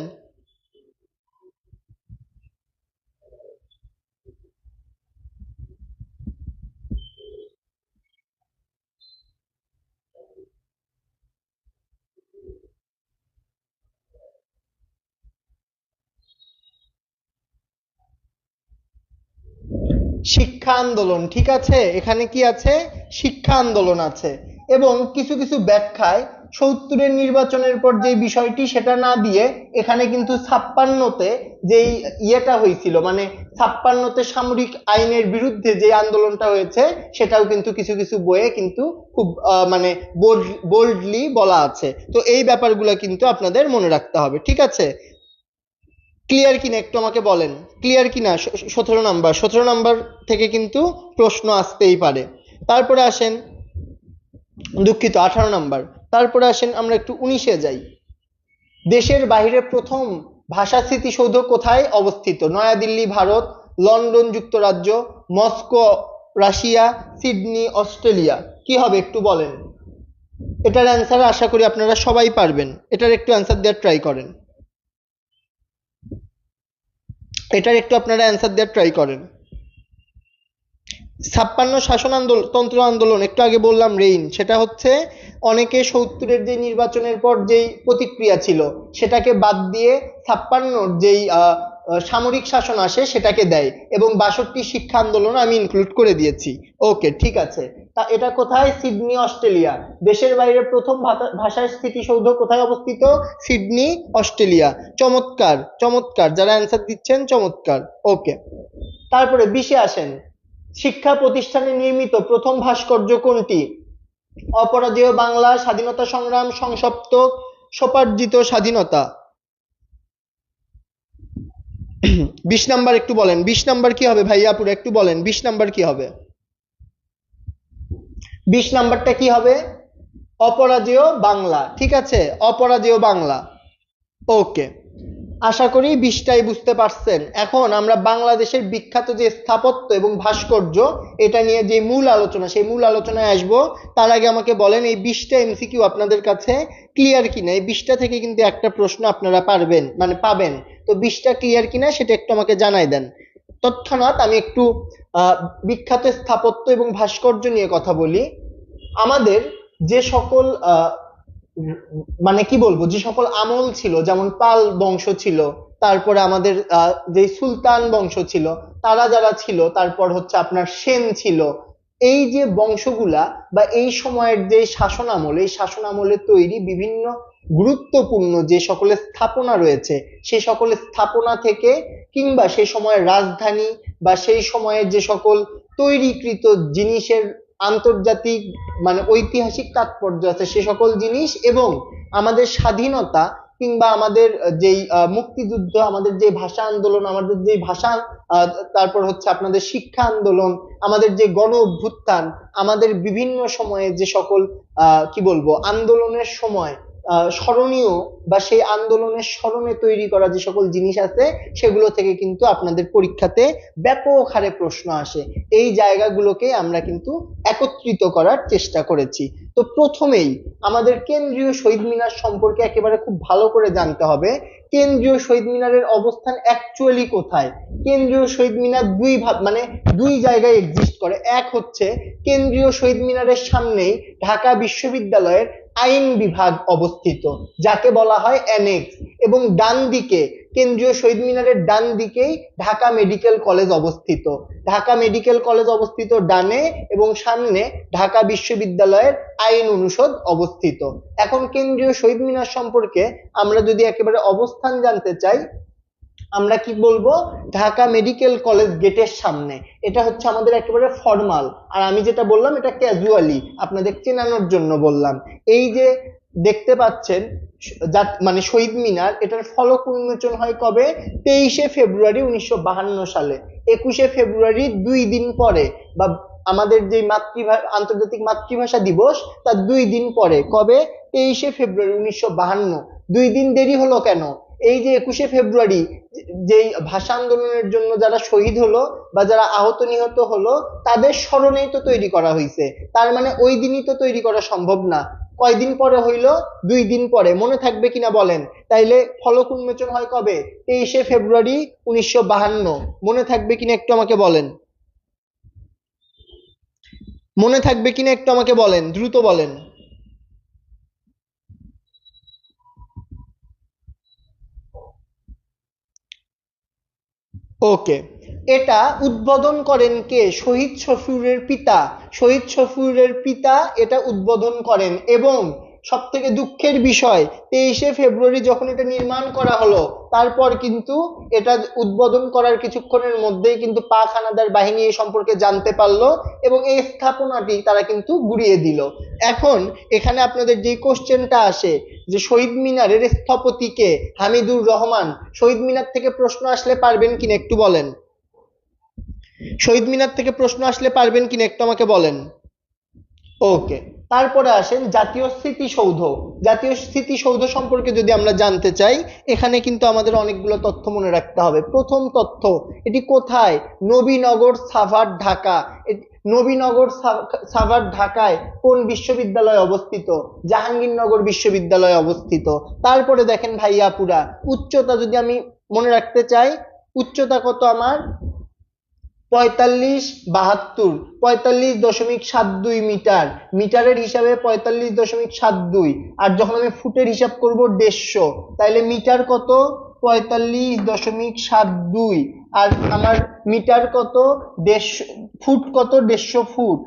Speaker 1: শিক্ষা আন্দোলন, ঠিক আছে, এখানে কি আছে, শিক্ষা আন্দোলন আছে। এবং কিছু কিছু ব্যাখ্যায় 70-এর নির্বাচনের পর যে বিষয়টি সেটা না দিয়ে এখানে কিন্তু 56-তে যেই ইয়েটা হয়েছিল, মানে 56-তে সামরিক আইনের বিরুদ্ধে যে আন্দোলনটা হয়েছে সেটাও কিন্তু কিছু কিছু বইয়ে কিন্তু খুব মানে বোল্ডলি বলা আছে। তো এই ব্যাপারগুলো কিন্তু আপনাদের মনে রাখতে হবে, ঠিক আছে? ক্লিয়ার কিনা একটু আমাকে বলেন, ক্লিয়ার কিনা? 17 নাম্বার, 17 নাম্বার থেকে কিন্তু প্রশ্ন আসতেই পারে। তারপরে আসেন, দুঃখিত, 18 নাম্বার। তারপরে আসেন আমরা একটু 19-এ যাই। দেশের বাইরে প্রথম ভাষা স্মৃতিসৌধ কোথায় অবস্থিত? নয়াদিল্লি ভারত, লন্ডন যুক্তরাজ্য, মস্কো রাশিয়া, সিডনি অস্ট্রেলিয়া। কি হবে একটু বলেন। এটার অ্যান্সার আশা করি আপনারা সবাই পারবেন, এটার একটু অ্যান্সার দেওয়ার ট্রাই করেন। এটার একটু আপনারা অ্যান্সার দেওয়ার ট্রাই করেন। শাসন আন্দোলন, তন্ত্র আন্দোলন, একটু আগে বললাম রেইন, সেটা হচ্ছে অনেকে ৭০-এর যে নির্বাচনের পর যেই প্রতিক্রিয়া ছিল সেটাকে বাদ দিয়ে ৫৬-র যেই সামরিক শাসন আসে সেটাকে দেয়, এবং ৬২ শিক্ষা আন্দোলন আমি ইনক্লুড করে দিয়েছি। ওকে, ঠিক আছে। তা এটা কোথায়? Sydney, Australia. দেশের বাইরে প্রথম ভাষার স্মৃতিসৌধ কোথায় অবস্থিত? Sydney, Australia. চমৎকার চমৎকার, যারা অ্যান্সার দিচ্ছেন চমৎকার। ওকে, তারপরে ২০-এ আসেন। শিক্ষা প্রতিষ্ঠানে নির্মিত প্রথম ভাস্কর্য কোনটি? অপরাজেয় বাংলা, স্বাধীনতা সংগ্রাম, সংসপ্তক, স্বোপার্জিত স্বাধীনতা। ২০ নাম্বার একটু বলেন, ২০ নাম্বার কি হবে ভাইয়াপুর, একটু বলেন ২০ নাম্বার কি হবে? ২০ নাম্বারটা কি হবে? অপরাজেয় বাংলা, ঠিক আছে, অপরাজেয় বাংলা। ওকে, আশা করি ২০টাই বুঝতে পারছেন। এখন আমরা বাংলাদেশের বিখ্যাত যে স্থাপত্য এবং ভাস্কর্য, এটা নিয়ে যে মূল আলোচনা, সেই মূল আলোচনায় আসবো। তার আগে আমাকে বলেন এই ২০টা এমসিকিউ আপনাদের কাছে ক্লিয়ার কিনা? এই ২০টা থেকে কিন্তু একটা প্রশ্ন আপনারা পারবেন, মানে পাবেন। তো ২০টা ক্লিয়ার কিনা সেটা একটু আমাকে জানাই দেন। তৎক্ষণাৎ আমি একটু বিখ্যাত স্থাপত্য এবং ভাস্কর্য নিয়ে কথা বলি। আমাদের যে সকল মানে কি বলবো, যে সকল আমল ছিল, যেমন পাল বংশ ছিল, তারপরে আমাদের যে সুলতান বংশ ছিল, তারা যারা ছিল, তারপর হচ্ছে আপনার সেন ছিল, এই যে বংশগুলা বা এই সময়ের যে শাসন আমল, এই শাসন আমলে তৈরি বিভিন্ন গুরুত্বপূর্ণ যে সকল স্থাপনা রয়েছে, সেই সকল স্থাপনা থেকে, কিংবা সেই সময়ের রাজধানী বা সেই সময়ের যে সকল তৈরিকৃত জিনিসের আন্তর্জাতিক মানে ঐতিহাসিক তাৎপর্য আছে, সে সকল জিনিস, এবং আমাদের স্বাধীনতা কিংবা আমাদের যেই মুক্তিযুদ্ধ, আমাদের যে ভাষা আন্দোলন, আমাদের যে ভাষা তারপর হচ্ছে আপনাদের শিক্ষা আন্দোলন, আমাদের যে গণ অভ্যুত্থান, আমাদের বিভিন্ন সময়ে যে সকল কি বলবো আন্দোলনের সময় স্মরণীয় বা সেই আন্দোলনের স্মরণে তৈরি করা যে সকল জিনিস আছে, সেগুলো থেকে কিন্তু আপনাদের পরীক্ষাতে ব্যাপক হারে প্রশ্ন আসে। এই জায়গাগুলোকে আমরা কিন্তু একত্রিত করার চেষ্টা করেছি। তো প্রথমেই আমাদের কেন্দ্রীয় শহীদ মিনার সম্পর্কে একেবারে খুব ভালো করে জানতে হবে। কেন্দ্রীয় শহীদ মিনারের অবস্থান অ্যাকচুয়ালি কোথায়? কেন্দ্রীয় শহীদ মিনার দুই ভাগ মানে দুই জায়গায় এক্সিস্ট করে। এক হচ্ছে কেন্দ্রীয় শহীদ মিনারের সামনেই ঢাকা বিশ্ববিদ্যালয়ের আইন বিভাগ অবস্থিত, যাকে বলা হয় অ্যানেক্স, এবং ডান দিকে কেন্দ্রীয় শহীদ মিনারের ডান দিকেই ঢাকা মেডিকেল কলেজ অবস্থিত। ঢাকা মেডিকেল কলেজ অবস্থিত ডানে, এবং সামনে ঢাকা বিশ্ববিদ্যালয়ের আইন অনুষদ অবস্থিত। এখন কেন্দ্রীয় শহীদ মিনার সম্পর্কে আমরা যদি একেবারে অবস্থান জানতে চাই, আমরা কি বলবো? ঢাকা মেডিকেল কলেজ গেটের সামনে। এটা হচ্ছে আমাদের একেবারে ফর্মাল, আর আমি যেটা বললাম এটা ক্যাজুয়ালি আপনাদের চেনানোর জন্য বললাম। এই যে দেখতে পাচ্ছেন মানে শহীদ মিনার, এটার ফলক উন্মোচন হয় কবে? 23শে ফেব্রুয়ারি 1952 সালে। 21শে ফেব্রুয়ারি 2 দিন পরে, বা আমাদের যে আন্তর্জাতিক মাতৃভাষা দিবস তার 2 দিন পরে, কবে? 23শে ফেব্রুয়ারি 1952। 2 দিন দেরি হলো কেন? এই যে 21শে ফেব্রুয়ারি যেই ভাষা আন্দোলনের জন্য যারা শহীদ হলো বা যারা আহত নিহত হলো, তাদের স্মরণেই তো তৈরি করা হয়েছে। তার মানে ওই দিনই তো তৈরি করা সম্ভব না। কয়দিন পরে হইলো? 2 দিন পরে। মনে থাকবে কিনা বলেন? তাইলে ফলক উন্মোচন হয় কবে? 23শে ফেব্রুয়ারি 1952। মনে থাকবে কিনা একটু আমাকে বলেন, মনে থাকবে কিনা একটু আমাকে বলেন, দ্রুত বলেন। ওকে, এটা উদ্বোধন করেন কে? শহীদ শফিউরের পিতা। শহীদ শফিউরের পিতা এটা উদ্বোধন করেন, এবং সব থেকে দুঃখের বিষয়, 23শে ফেব্রুয়ারি যখন এটা নির্মাণ করা হলো, তারপর কিন্তু এটা উদ্বোধন করার কিছুক্ষণের মধ্যেই কিন্তু পাক হানাদার বাহিনী এই সম্পর্কে জানতে পারলো, এবং এই স্থাপনাটি তারা কিন্তু গুড়িয়ে দিল। এখন এখানে আপনাদের যে কোশ্চেনটা আসে যে শহীদ মিনারের স্থপতি কে? হামিদুর রহমান। শহীদ মিনার থেকে প্রশ্ন আসলে পারবেন কিনা একটু বলেন, শহীদ মিনার থেকে প্রশ্ন আসলে পারবেন কিনা একটু আমাকে বলেন। ওকে, তারপরে আসেন জাতীয় স্মৃতিসৌধ। জাতীয় স্মৃতিসৌধ সম্পর্কে যদি আমরা জানতে চাই, এখানে কিন্তু আমাদের অনেকগুলো তথ্য মনে রাখতে হবে। প্রথম তথ্য, এটি কোথায়? নবীনগর সাভার, ঢাকা। নবীনগর সাভার ঢাকায় কোন বিশ্ববিদ্যালয় অবস্থিত? জাহাঙ্গীরনগর বিশ্ববিদ্যালয় অবস্থিত। তারপরে দেখেন ভাইয়াপুরা, উচ্চতা যদি আমি মনে রাখতে চাই, উচ্চতা কত আমার? 45 72 45.72 মিটার, মিটারের হিসাবে 45.72, আর যখন আমি ফুটের হিসাব করব 150, তাহলে মিটার কত 45.72, আর আমার মিটার কত 150, ফুট কত 150 ফুট,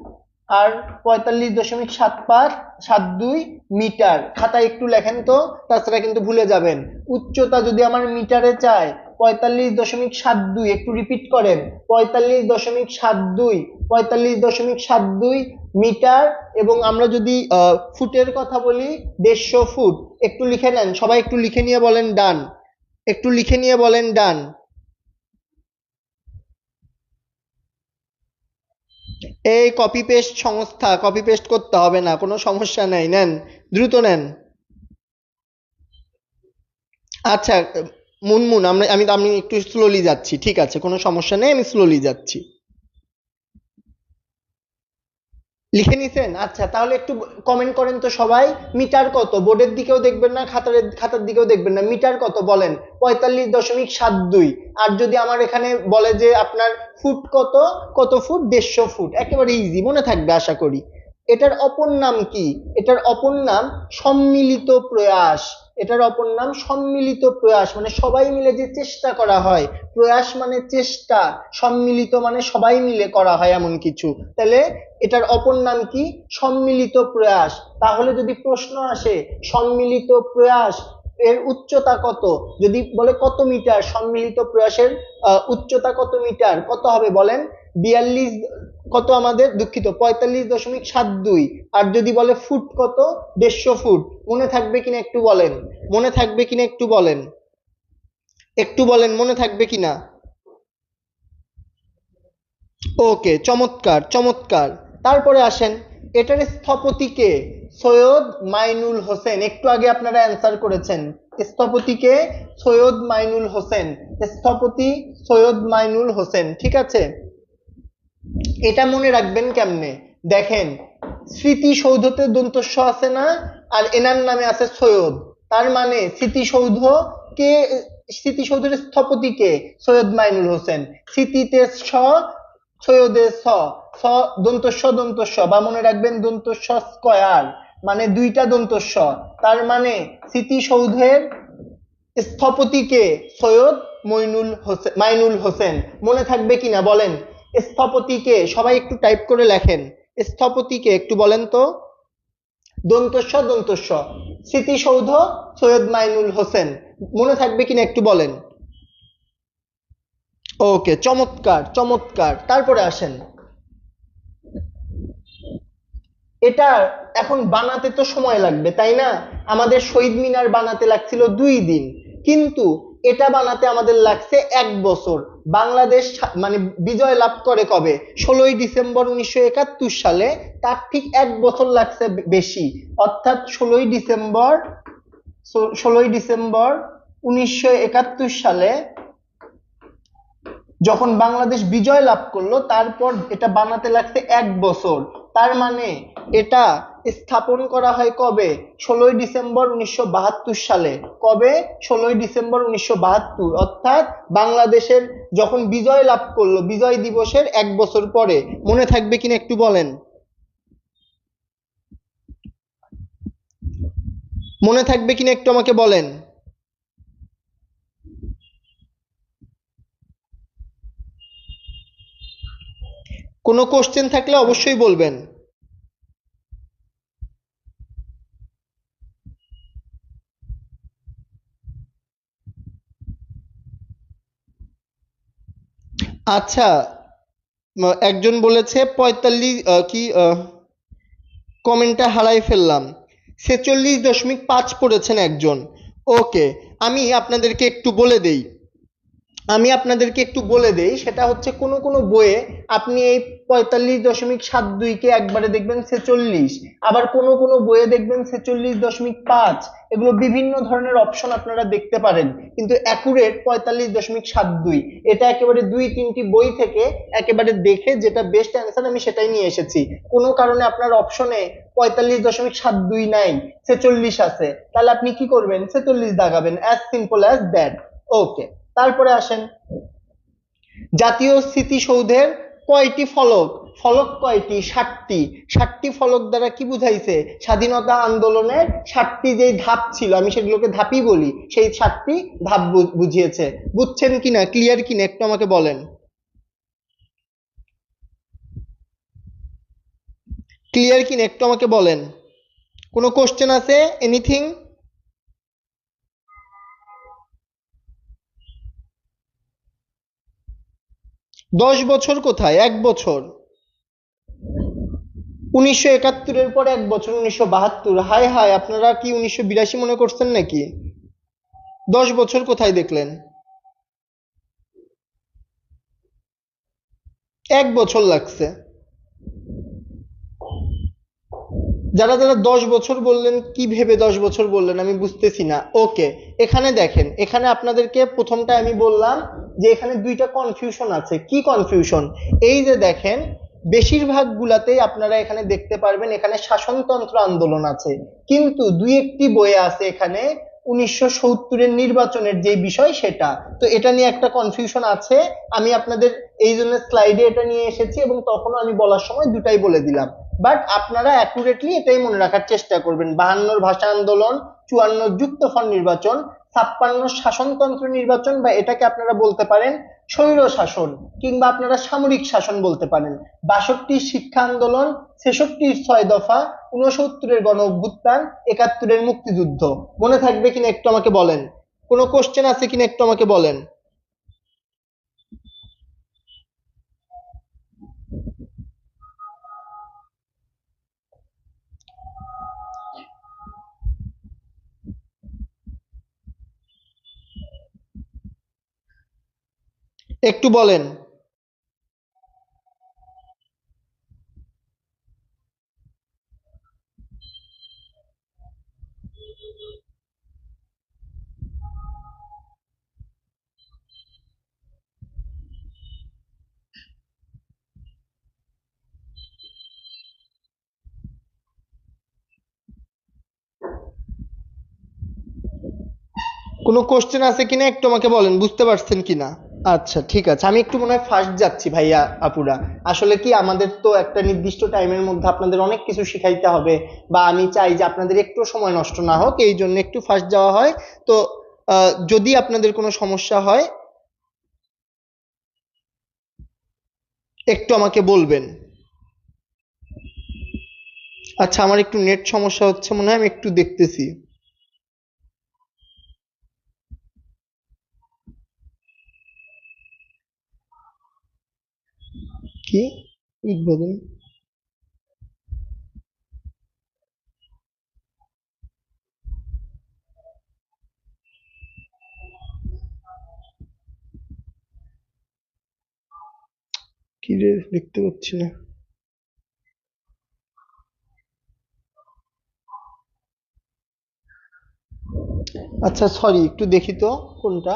Speaker 1: আর 45.72 মিটার। খাতায় একটু লেখেন তো, তাছাড়া কিন্তু ভুলে যাবেন। উচ্চতা যদি আমার মিটারে চায় 45.72, একটু রিপিট করেন, 45.72 মিটার। এবং আমরা যদি ফুটের কথা বলি 150 ফুট। একটু লিখে নেন সবাই, একটু লিখে নিয়ে বলেন ডান, একটু লিখে নিয়ে বলেন ডান। এই কপি পেস্ট সংস্থা, কপি পেস্ট করতে হবে না, কোনো সমস্যা নাই, নেন দ্রুত নেন। আচ্ছা মুনমুন, আমি একটু স্লোলি যাচ্ছি, ঠিক আছে কোনো সমস্যা নেই, আমি স্লোলি যাচ্ছি। লিখে নিছেন? আচ্ছা তাহলে একটু কমেন্ট করেন তো সবাই, মিটার কত? বোর্ডের দিকেও দেখবেন না, খাতার দিকেও দেখবেন না, মিটার কত বলেন? 45.72। আর যদি আমার এখানে বলে যে আপনার ফুট কত, কত ফুট? 150 ফুট। একেবারে ইজি, মনে থাকবে আশা করি। এটার অপর নাম কি? এটার অপর নাম সম্মিলিত প্রয়াস। এটার অপর নাম সম্মিলিত প্রয়াস, মানে সবাই মিলে যে চেষ্টা করা হয়। প্রয়াস মানে চেষ্টা, সম্মিলিত মানে সবাই মিলে করা হয় এমন কিছু। তাহলে এটার অপর নাম কি? সম্মিলিত প্রয়াস। তাহলে যদি প্রশ্ন আসে সম্মিলিত প্রয়াস এর উচ্চতা কত, যদি বলে কত মিটার, সম্মিলিত প্রয়াসের উচ্চতা কত মিটার, কত হবে বলেন? 42, কত আমাদের, দুঃখিত, 45.72। আর যদি বলে ফুট কত, 150 ফুট। মনে থাকবে কিনা একটু বলেন, মনে থাকবে কিনা একটু বলেন, একটু বলেন মনে থাকবে কিনা। ওকে, চমৎকার চমৎকার। তারপরে আসেন, এটার স্থপতি কে? সৈয়দ মাইনুল হোসেন। একটু আগে আপনারা অ্যান্সার করেছেন। স্থপতি কে? সৈয়দ মাইনুল হোসেন। স্থপতি সৈয়দ মাইনুল হোসেন, ঠিক আছে। এটা মনে রাখবেন কেমনে দেখেন, স্মৃতিসৌধতে দন্তস্ব আছে না, আর এনার নামে আছে সৈয়দ, তার মানে স্মৃতিসৌধ কে, স্মৃতিসৌধের স্থপতি কে? সৈয়দ মাইনুল হোসেন। স্মৃতিতে স, সৈয়দে স, স দন্তস্ব দন্তস্ব, বা মনে রাখবেন দন্তস্ব স্কয়ার, মানে দুইটা দন্তস্ব। তার মানে স্মৃতিসৌধের স্থপতি কে? সৈয়দ মাইনুল হোসেন। মনে থাকবে কিনা বলেন? স্থপতি কে? সবাই একটু টাইপ করে লেখেন, স্থপতি কে একটু বলেন তো। দন্তস্ব দন্তস্ব, স্মৃতিসৌধ সৈয়দ মাইনুল হোসেন। মনে থাকবে কিনা একটু বলেন। ওকে, চমৎকার চমৎকার। তারপরে আসেন, এটা এখন বানাতে তো সময় লাগবে তাই না? আমাদের শহীদ মিনার বানাতে লাগছিল 2 দিন, কিন্তু এটা বানাতে আমাদের লাগছে 1 বছর। বাংলাদেশ মানে বিজয় লাভ করে কবে? 16ই ডিসেম্বর 1971 সালে। তার ঠিক 1 বছর লাগছে বেশি, অর্থাৎ 16ই ডিসেম্বর 1971 সালে যখন বাংলাদেশ বিজয় লাভ করলো, তারপর এটা বানাতে লাগছে 1 বছর। তার মানে এটা স্থাপন করা হয় কবে? 16ই ডিসেম্বর 1972 সালে। কবে? 16ই ডিসেম্বর 1972, অর্থাৎ বাংলাদেশের যখন বিজয় লাভ করলো, বিজয় দিবসের 1 বছর পরে। মনে থাকবে কিনা একটু বলেন, মনে থাকবে কিনা একটু আমাকে বলেন। কোনো কোশ্চেন থাকলে অবশ্যই বলবেন। আচ্ছা, একজন বলেছে 45, কি কমেন্টটা হারাই ফেললাম, 46.5 পড়েছেন একজন। ওকে, আমি আপনাদেরকে একটু বলে দেই, সেটা হচ্ছে কোনো কোনো বইয়ে আপনি এই 45.72 কে একবারে দেখবেন 46, আবার কোনো কোনো বইয়ে দেখবেন 46.5। এগুলো বিভিন্ন ধরনের অপশন আপনারা দেখতে পারেন, কিন্তু অ্যাকুরেট 45.72। এটা একেবারে 2-3টি বই থেকে একেবারে দেখে যেটা বেস্ট অ্যান্সার আমি সেটাই নিয়ে এসেছি। কোনো কারণে আপনার অপশনে 45.72 নাই, 46 আছে, তাহলে আপনি কি করবেন? 46 দাগাবেন, অ্যাজ সিম্পল অ্যাজ দ্যাট। ওকে, তারপরে আসেন, জাতীয় স্মৃতিসৌধের কয়টি ফলক? ফলক কয়টি? 7টি। 7টি ফলক দ্বারা কি বুঝাইছে? স্বাধীনতা আন্দোলনের 7টি যেই ধাপ ছিল, আমি সেগুলোকে ধাপই বলি, সেই 7টি ধাপ বুঝিয়েছে। বুঝছেন কিনা, ক্লিয়ার কিনা একটু আমাকে বলেন। ক্লিয়ার কিনা একটু আমাকে বলেন। কোনো কোশ্চেন আছে? এনিথিং? 10 বছর কোথায়? 1 বছর। 1971-এর পর 1 বছর 1972। হায় হায়, আপনারা কি 1982 মনে করছেন নাকি? 10 বছর কোথায় দেখলেন? 1 বছর লাগছে। যারা যারা 10 বছর বললেন, কি ভেবে 10 বছর বললেন আমি বুঝতেছি না। ওকে, এখানে দেখেন, এখানে আপনাদেরকে প্রথমটা আমি বললাম যে এখানে দুইটা কনফিউশন আছে। কি কনফিউশন? এই যে দেখেন, বেশিরভাগ গুলাতেই আপনারা এখানে দেখতে পারবেন এখানে শাসনতন্ত্র আন্দোলন আছে, কিন্তু দুই একটি বইয়ে আছে এখানে 1970-এর নির্বাচনের যে বিষয় সেটা। তো এটা নিয়ে একটা কনফিউশন আছে। আমি আপনাদের এই জন্য স্লাইডে এটা নিয়ে এসেছি এবং তখনও আমি বলার সময় দুটাই বলে দিলাম। বাট আপনারা অ্যাকুরেটলি এটাই মনে রাখার চেষ্টা করবেন: 52-র ভাষা আন্দোলন, 54-র যুক্তফ্রন্ট নির্বাচন, 56-র শাসনতন্ত্র নির্বাচন, বা এটাকে আপনারা বলতে পারেন স্বৈর শাসন, কিংবা আপনারা সামরিক শাসন বলতে পারেন। 62-র শিক্ষা আন্দোলন, 66-র 6 দফা, 69-এর গণ অভ্যুত্থান, 71-এর মুক্তিযুদ্ধ। মনে থাকবে কিনা একটু আমাকে বলেন। কোনো কোশ্চেন আছে কিনা একটু আমাকে বলেন। একটু বলেন। কোনো কোশ্চেন আছে কিনা একটু আমাকে বলেন, বুঝতে পারছেন কিনা। আচ্ছা ঠিক আছে, আমি একটু মনে হয় ফার্স্ট যাচ্ছি ভাইয়া আপুরা। আসলে কি, আমাদের তো একটা নির্দিষ্ট টাইমের মধ্যে আপনাদের অনেক কিছু শিখাইতে হবে, বা আমি চাই যে আপনাদের একটু সময় নষ্ট না হোক, এই জন্য একটু ফার্স্ট যাওয়া হয়। তো যদি আপনাদের কোনো সমস্যা হয় একটু আমাকে বলবেন। আচ্ছা, আমার একটু নেট সমস্যা হচ্ছে মনে হয়, আমি একটু দেখতেছি। কি উদ্বোধন? কি রে, দেখতে পাচ্ছি না। আচ্ছা সরি, একটু দেখি তো কোনটা।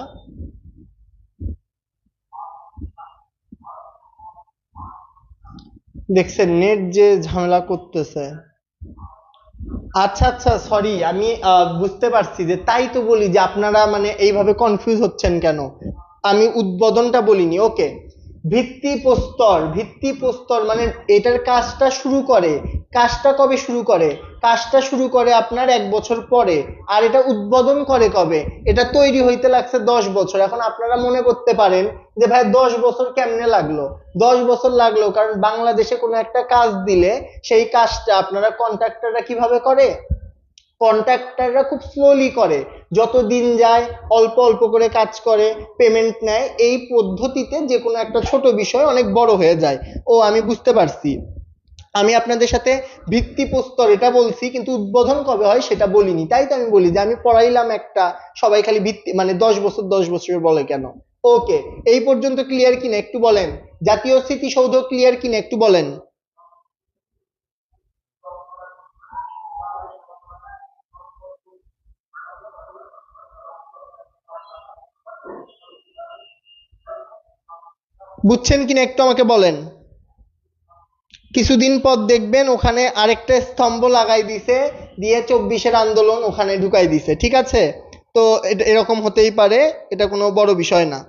Speaker 1: দেখছেন নেট যে ঝামেলা করতেছে। আচ্ছা আচ্ছা, সরি, আমি বুঝতে পারছি, যে তাই তো বলি যে আপনারা মানে এইভাবে কনফিউজ হচ্ছেন কেন। আমি উদ্বোধনটা বলিনি। ওকে, ভিত্তিপ্রস্তর। ভিত্তিপ্রস্তর মানে এটার কাজটা শুরু করে, কাজটা কবে শুরু করে? কাজটা শুরু করে আপনার 1 বছর পরে। আর এটা উদ্বোধন করে কবে? এটা তৈরি হইতে লাগছে 10 বছর। এখন আপনারা মনে করতে পারেন যে ভাই 10 বছর কেমনে লাগলো? 10 বছর লাগলো কারণ বাংলাদেশে কোনো একটা কাজ দিলে সেই কাজটা আপনারা কন্ট্রাক্টররা কিভাবে করে? কন্ট্রাক্টররা খুব স্লোলি করে, যত দিন যায় অল্প অল্প করে কাজ করে, পেমেন্ট নেয়, এই পদ্ধতিতে যে কোনো একটা ছোট বিষয় অনেক বড় হয়ে যায়। ও আমি বুঝতে পারছি। আমি আপনাদের সাথে ভিত্তিপ্রস্তর এটা বলছি, কিন্তু উদ্বোধন কবে হয় সেটা বলিনি। তাই তো আমি বলি যে আমি পড়াইলাম একটা, সবাই খালি ভিত্তি মানে 10 বছর 10 বছর বলে কেন। ওকে, এই পর্যন্ত ক্লিয়ার কিনা একটু বলেন। জাতীয় স্মৃতিসৌধ ক্লিয়ার কিনা একটু বলেন। বুঝছেন কিনা একটু আমাকে বলেন। কিছুদিন পর দেখবেন ওখানে আরেকটা স্তম্ভ লাগাই দিছে, দিয়ে 24-এর আন্দোলন ওখানে ঢুকাই দিছে, ঠিক আছে? তো এটা এরকম হতেই পারে, এটা কোনো বড় বিষয় না।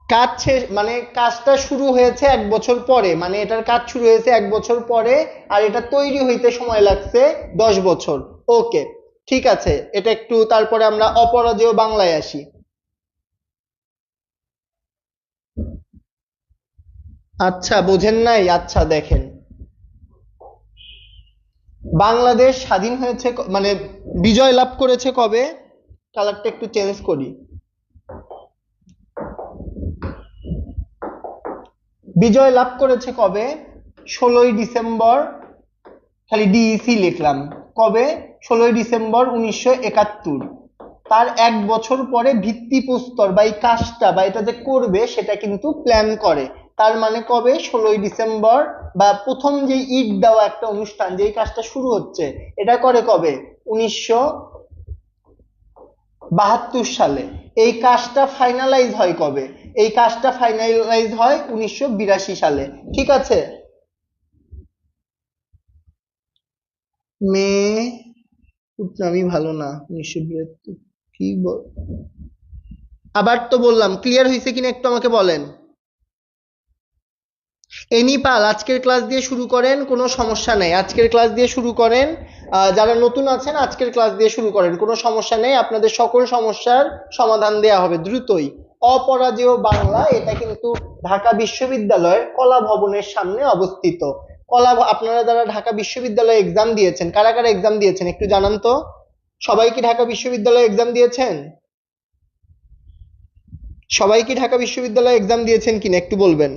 Speaker 1: কাজ শেষ মানে কাজটা শুরু হয়েছে 1 বছর পরে, মানে এটার কাজ শুরু হয়েছে 1 বছর পরে, আর এটা তৈরি হইতে সময় লাগছে 10 বছর। ওকে, ঠিক আছে, এটা একটু, তারপরে আমরা অপরাজেয় বাংলায় আসি। আচ্ছা, বোঝেন নাই? আচ্ছা দেখেন, বাংলাদেশ স্বাধীন হয়েছে মানে বিজয় লাভ করেছে কবে? কালারটা একটু চেঞ্জ করি। বিজয় লাভ করেছে কবে? 16ই ডিসেম্বর। খালি ডিইসি লিখলাম। কবে? 16ই ডিসেম্বর 1971। তার 1 বছর পরে ভিত্তিপ্রস্তর বা এই কাজটা বা এটা যে করবে সেটা কিন্তু প্ল্যান করে। তার মানে কবে? 16ই ডিসেম্বর। বা প্রথম যে ইট দেওয়া একটা অনুষ্ঠান, যেই কাজটা শুরু হচ্ছে, এটা করে কবে? 1972 সালে। এই কাজটা ফাইনালাইজ হয় কবে? এই কাজটা ফাইনালাইজ হয় 1982 সালে। ঠিক আছে? মে, আমি ভালো না। 1972 কি আবার তো বললাম, ক্লিয়ার হয়েছে কিনা একটু আমাকে বলেন। এনিপাল, আজকের ক্লাস দিয়ে শুরু করেন, কোনো সমস্যা নেই, আজকের ক্লাস দিয়ে শুরু করেন। যারা নতুন আছেন আজকের ক্লাস দিয়ে শুরু করেন, কোনো সমস্যা নেই, আপনাদের সকল সমস্যার সমাধান দেয়া হবে দ্রুতই। অপরাজেয় বাংলা, এটা কিন্তু ঢাকা বিশ্ববিদ্যালয়ের কলা ভবনের সামনে অবস্থিত। আপনারা যারা ঢাকা বিশ্ববিদ্যালয়ে এক্সাম দিয়েছেন, কারা কারা এক্সাম দিয়েছেন একটু জানান তো। সবাই কি ঢাকা বিশ্ববিদ্যালয়ে এক্সাম দিয়েছেন? সবাই কি ঢাকা বিশ্ববিদ্যালয়ে এক্সাম দিয়েছেন কিনা একটু বলবেন।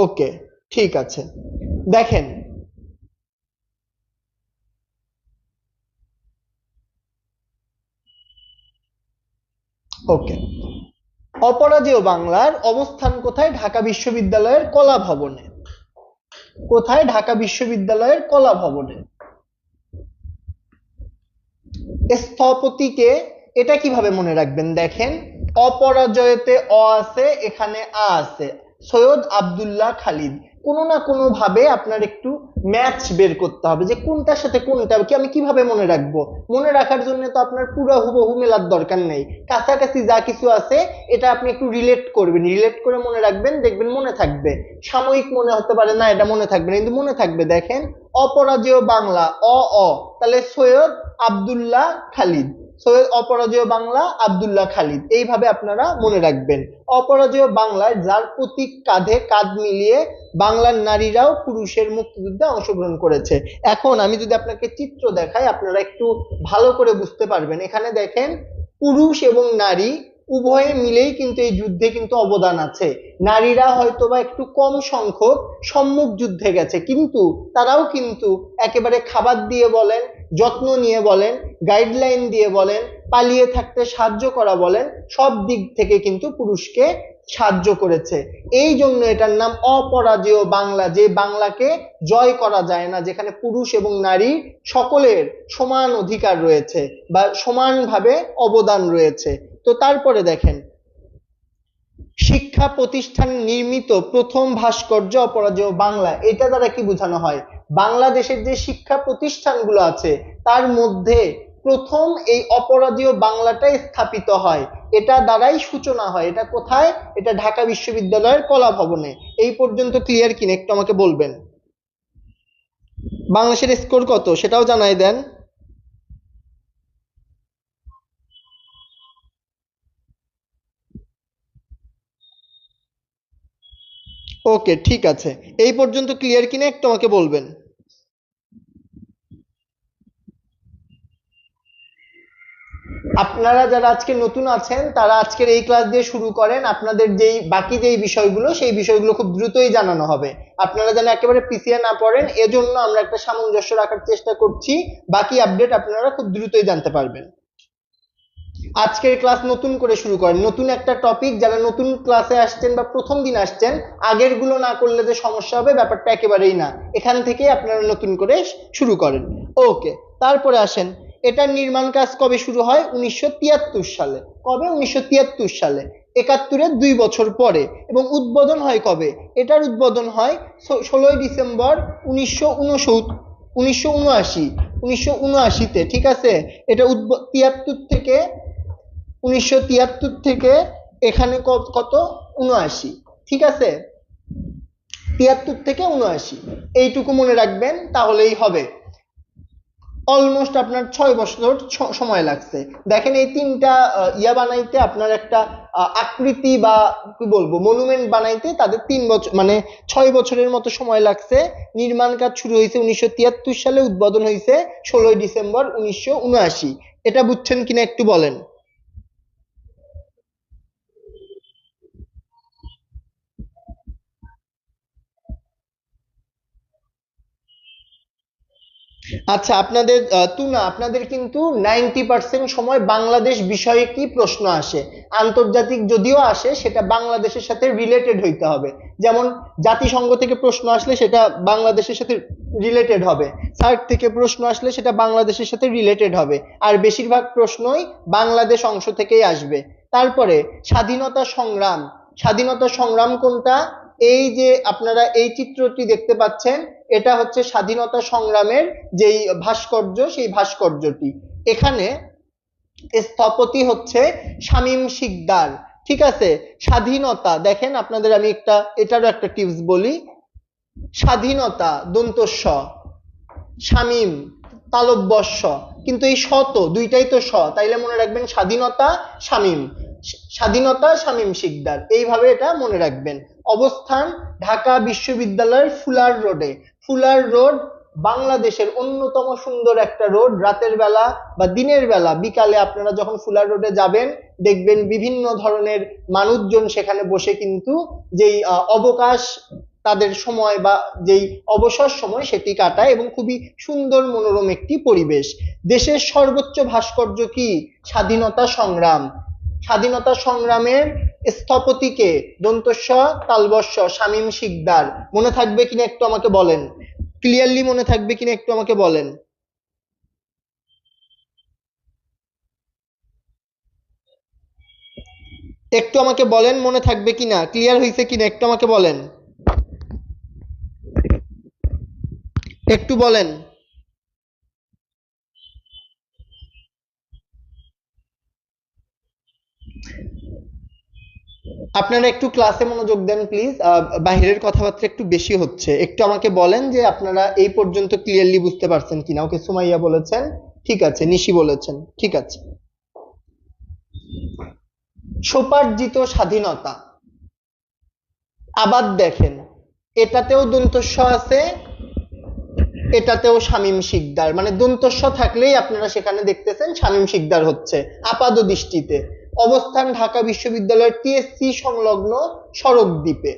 Speaker 1: ওকে, ঠিক আছে। দেখেন, ওকে, অপরাজেয় বাংলার অবস্থান কোথায়? ঢাকা বিশ্ববিদ্যালয়ের কলা ভবনে। কোথায়? ঢাকা বিশ্ববিদ্যালয়ের কলা ভবনে। স্থপতিকে, এটা কিভাবে মনে রাখবেন দেখেন, অপরাজয়তে অ আছে, এখানে আ আছে, সৈয়দ আব্দুল্লাহ খালিদ। কোনো না কোনো ভাবে আপনার একটু ম্যাচ বের করতে হবে যে কোনটার সাথে কোনটা কি, আমি কিভাবে মনে রাখবো। মনে রাখার জন্য তো আপনার পুরো হুবহু মেলার দরকার নেই, কাছাকাছি যা কিছু আছে এটা আপনি একটু রিলেট করবেন, রিলেট করে মনে রাখবেন, দেখবেন মনে থাকবে। সাময়িক মনে হতে পারে না এটা মনে থাকবে না, কিন্তু মনে থাকবে। দেখেন, অপরাজেয় বাংলা, অ অ, তাহলে সৈয়দ আব্দুল্লাহ খালিদ, সৈয়দ অপরাজেয় বাংলা আব্দুল্লাহ খালিদ, এইভাবে আপনারা মনে রাখবেন। অপরাজেয় বাংলায় যার প্রতীক কাঁধে কাঁধ মিলিয়ে বাংলার নারীরাও পুরুষের মুক্তিযুদ্ধে অংশগ্রহণ করেছে। এখন আমি যদি আপনাকে চিত্র দেখাই, আপনারা একটু ভালো করে বুঝতে পারবেন। এখানে দেখেন, পুরুষ এবং নারী উভয়ে মিলেই কিন্তু এই যুদ্ধে কিন্তু অবদান আছে। নারীরা হয়তোবা একটু কম সংখ্যক সম্মুখ যুদ্ধে গেছে, কিন্তু তারাও কিন্তু একেবারে খাবার দিয়ে বলেন, যত্ন নিয়ে বলেন, গাইডলাইন দিয়ে বলেন, পালিয়ে থাকতে সাহায্য করা বলেন, সব দিক থেকে কিন্তু পুরুষকে সাহায্য করেছে। এই জন্য এটার নাম অপরাজেয় বাংলা, যে বাংলাকে জয় করা যায় না, যেখানে পুরুষ এবং নারী সকলের সমান অধিকার রয়েছে বা সমানভাবে অবদান রয়েছে। তো তারপরে দেখেন, শিক্ষা প্রতিষ্ঠান নির্মিত প্রথম ভাস্কর্য অপরাজেয় বাংলা, এটা দ্বারা কি বোঝানো হয়? বাংলাদেশের যে শিক্ষা প্রতিষ্ঠানগুলো আছে তার মধ্যে প্রথম এই অপরাজেয় বাংলাটাই স্থাপিত হয়, এটা দ্বারাই সূচনা হয়। এটা কোথায়? এটা ঢাকা বিশ্ববিদ্যালয়ের কলা ভবনে। এই পর্যন্ত ক্লিয়ার কিনা একটু আমাকে বলবেন। বাংলাদেশের স্কোর কত সেটাও জানাই দেন। ওকে, ঠিক আছে, এই পর্যন্ত ক্লিয়ার কিনা একটু আমাকে বলবেন। আপনারা যারা আজকে নতুন আছেন তারা আজকের এই ক্লাস দিয়ে শুরু করেন, আপনাদের যেই বাকি যেই বিষয়গুলো সেই বিষয়গুলো খুব দ্রুতই জানানো হবে। আপনারা যেন একেবারে পিছিয়ে না পড়েন, এজন্য আমরা একটা সামঞ্জস্য রাখার চেষ্টা করছি। বাকি আপডেট আপনারা খুব দ্রুতই জানতে পারবেন। আজকের ক্লাস নতুন করে শুরু করেন, নতুন একটা টপিক, যারা নতুন ক্লাসে আসছেন বা প্রথম দিন আসছেন, আগের গুলো না করলে যে সমস্যা হবে ব্যাপারটা একেবারেই না, এখান থেকেই আপনারা নতুন করে শুরু করেন। ওকে, তারপরে আসেন, এটার নির্মাণ কাজ কবে শুরু হয়? 1973 সালে। কবে? 1973 সালে। 71-এর 2 বছর পরে। এবং উদ্বোধন হয় কবে? এটার উদ্বোধন হয় 16ই ডিসেম্বর 1979, ঠিক আছে। এটা 73 থেকে 1973 থেকে এখানে কত 79, ঠিক আছে, 73 থেকে 79 এইটুকু মনে রাখবেন তাহলেই হবে। অলমোস্ট আপনার 6 বছর সময় লাগছে। দেখেন এই তিনটা ইয়া বানাইতে আপনার একটা আকৃতি বা কি বলবো মনুমেন্ট বানাইতে তাদের 3 বছর মানে 6 বছরের মতো সময় লাগছে। নির্মাণ কাজ শুরু হয়েছে 1973 সালে, উদ্বোধন হয়েছে 16 ডিসেম্বর 1979। এটা বুঝছেন কিনা একটু বলেন। আচ্ছা, আপনাদের আপনাদের কিন্তু 90% সময় বাংলাদেশ বিষয়ে কি প্রশ্ন আসে। আন্তর্জাতিক যদিও আসে সেটা বাংলাদেশের সাথে রিলেটেড হইতে হবে। যেমন জাতিসংঘ থেকে প্রশ্ন আসলে সেটা বাংলাদেশের সাথে রিলেটেড হবে, সার্ক থেকে প্রশ্ন আসলে সেটা বাংলাদেশের সাথে রিলেটেড হবে, আর বেশিরভাগ প্রশ্নই বাংলাদেশ অংশ থেকেই আসবে। তারপরে স্বাধীনতা সংগ্রাম, স্বাধীনতা সংগ্রাম কোনটা? এই যে আপনারা এই চিত্রটি দেখতে পাচ্ছেন, এটা হচ্ছে স্বাধীনতা সংগ্রামের যেই ভাস্কর্য, সেই ভাস্কর্যটি। এখানে স্থপতি হচ্ছে শামীম শিকদার, ঠিক আছে। স্বাধীনতা দেখেন আপনাদের আমি এটারও একটা টিপস বলি। স্বাধীনতা দন্ত স, শামীম তালব্য স, কিন্তু এই স তো দুইটাই তো স, তাইলে মনে রাখবেন স্বাধীনতা শামীম, স্বাধীনতা শামীম শিকদার, এইভাবে এটা মনে রাখবেন। অবস্থান ঢাকা বিশ্ববিদ্যালয়ের ফুলার রোডে। ফুলার রোড বাংলাদেশের অন্যতম সুন্দর একটা রোড। রাতের বেলা বা দিনের বেলা বিকালে আপনারা যখন ফুলার রোডে যাবেন দেখবেন বিভিন্ন ধরনের মানুষজন সেখানে বসে কিন্তু যেই অবকাশ তাদের সময় বা যেই অবসর সময় সেটি কাটায়, এবং খুবই সুন্দর মনোরম একটি পরিবেশ। দেশের সর্বোচ্চ ভাস্কর্য কি? স্বাধীনতা সংগ্রাম। স্বাধীনতা সংগ্রামের স্থপতিকে দন্তস্ব তালবস্য শামীম শিকদার। মনে থাকবে কিনা একটু আমাকে বলেন, ক্লিয়ারলি মনে থাকবে কিনা একটু আমাকে বলেন। একটু আমাকে বলেন মনে থাকবে কিনা, ক্লিয়ার হয়েছে কিনা একটু আমাকে বলেন, একটু বলেন। আপনারা একটু ক্লাসে মনোযোগ দেন প্লিজ, বাইরের কথাবার্তা একটু বেশি হচ্ছে। একটু আমাকে বলেন যে আপনারা এই পর্যন্ত ক্লিয়ারলি বুঝতে পারছেন কিনা। ওকে, সুমাইয়া বলেছেন ঠিক আছে, নিশি বলেছেন ঠিক আছে। স্বোপার্জিত স্বাধীনতা, আবার দেখেন এটাতেও দন্তস্ব আছে, এটাতেও শামীম শিকদার, মানে দন্তস্ব থাকলেই আপনারা সেখানে দেখতেছেন শামীম শিকদার হচ্ছে আপাত দৃষ্টিতে। অবস্থান ঢাকা বিশ্ববিদ্যালয়ের টিএসসি সংলগ্ন সড়ক দ্বীপে।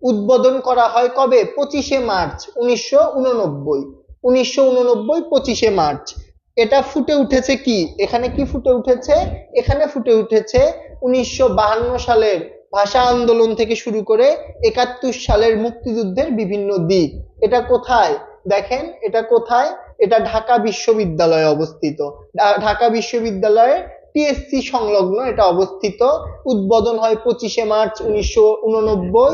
Speaker 1: উদ্বোধন করা হয় কবে? 25শে মার্চ 1989। 1989 25শে মার্চ। এটা ফুটে উঠেছে কি, এখানে কি ফুটে উঠেছে? এখানে ফুটে উঠেছে 1952 সালের ভাষা আন্দোলন থেকে শুরু করে 71 সালের মুক্তিযুদ্ধের বিভিন্ন দিক। এটা কোথায় দেখেন, এটা কোথায়? এটা ঢাকা বিশ্ববিদ্যালয়ে অবস্থিত। ঢাকা বিশ্ববিদ্যালয়ের টিএসসি সংলগ্ন এটা অবস্থিত। উদ্বোধন হয় 25শে মার্চ 1989।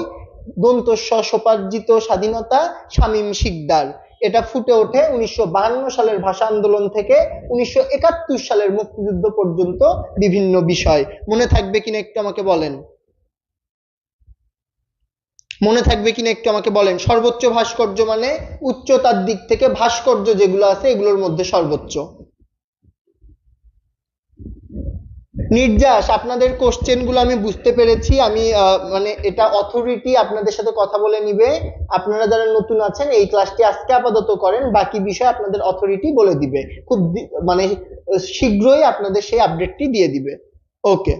Speaker 1: দন্তস্ব স্বোপার্জিত স্বাধীনতা শামীম শিকদার। এটা ফুটে ওঠে 1952 সালের ভাষা আন্দোলন থেকে 1971 সালের মুক্তিযুদ্ধ পর্যন্ত বিভিন্ন বিষয়। মনে থাকবে কিনা একটু আমাকে বলেন, মনে থাকবে কিনা একটু আমাকে বলেন। সর্বোচ্চ ভাস্কর্য মানে উচ্চতার দিক থেকে ভাস্কর্য যেগুলো আছে এগুলোর মধ্যে সর্বোচ্চ। নির্যাস, আপনাদের কোশ্চেন গুলো আমি বুঝতে পেরেছি। আমি মানে এটা অথরিটি আপনাদের সাথে কথা বলে নিবে। আপনারা যারা নতুন আছেন এই ক্লাসটি আজকে আপাতত করেন, বাকি বিষয় আপনাদের অথরিটি বলে দিবে খুব মানে শীঘ্রই আপনাদের সেই আপডেটটি দিয়ে দিবে। ওকে,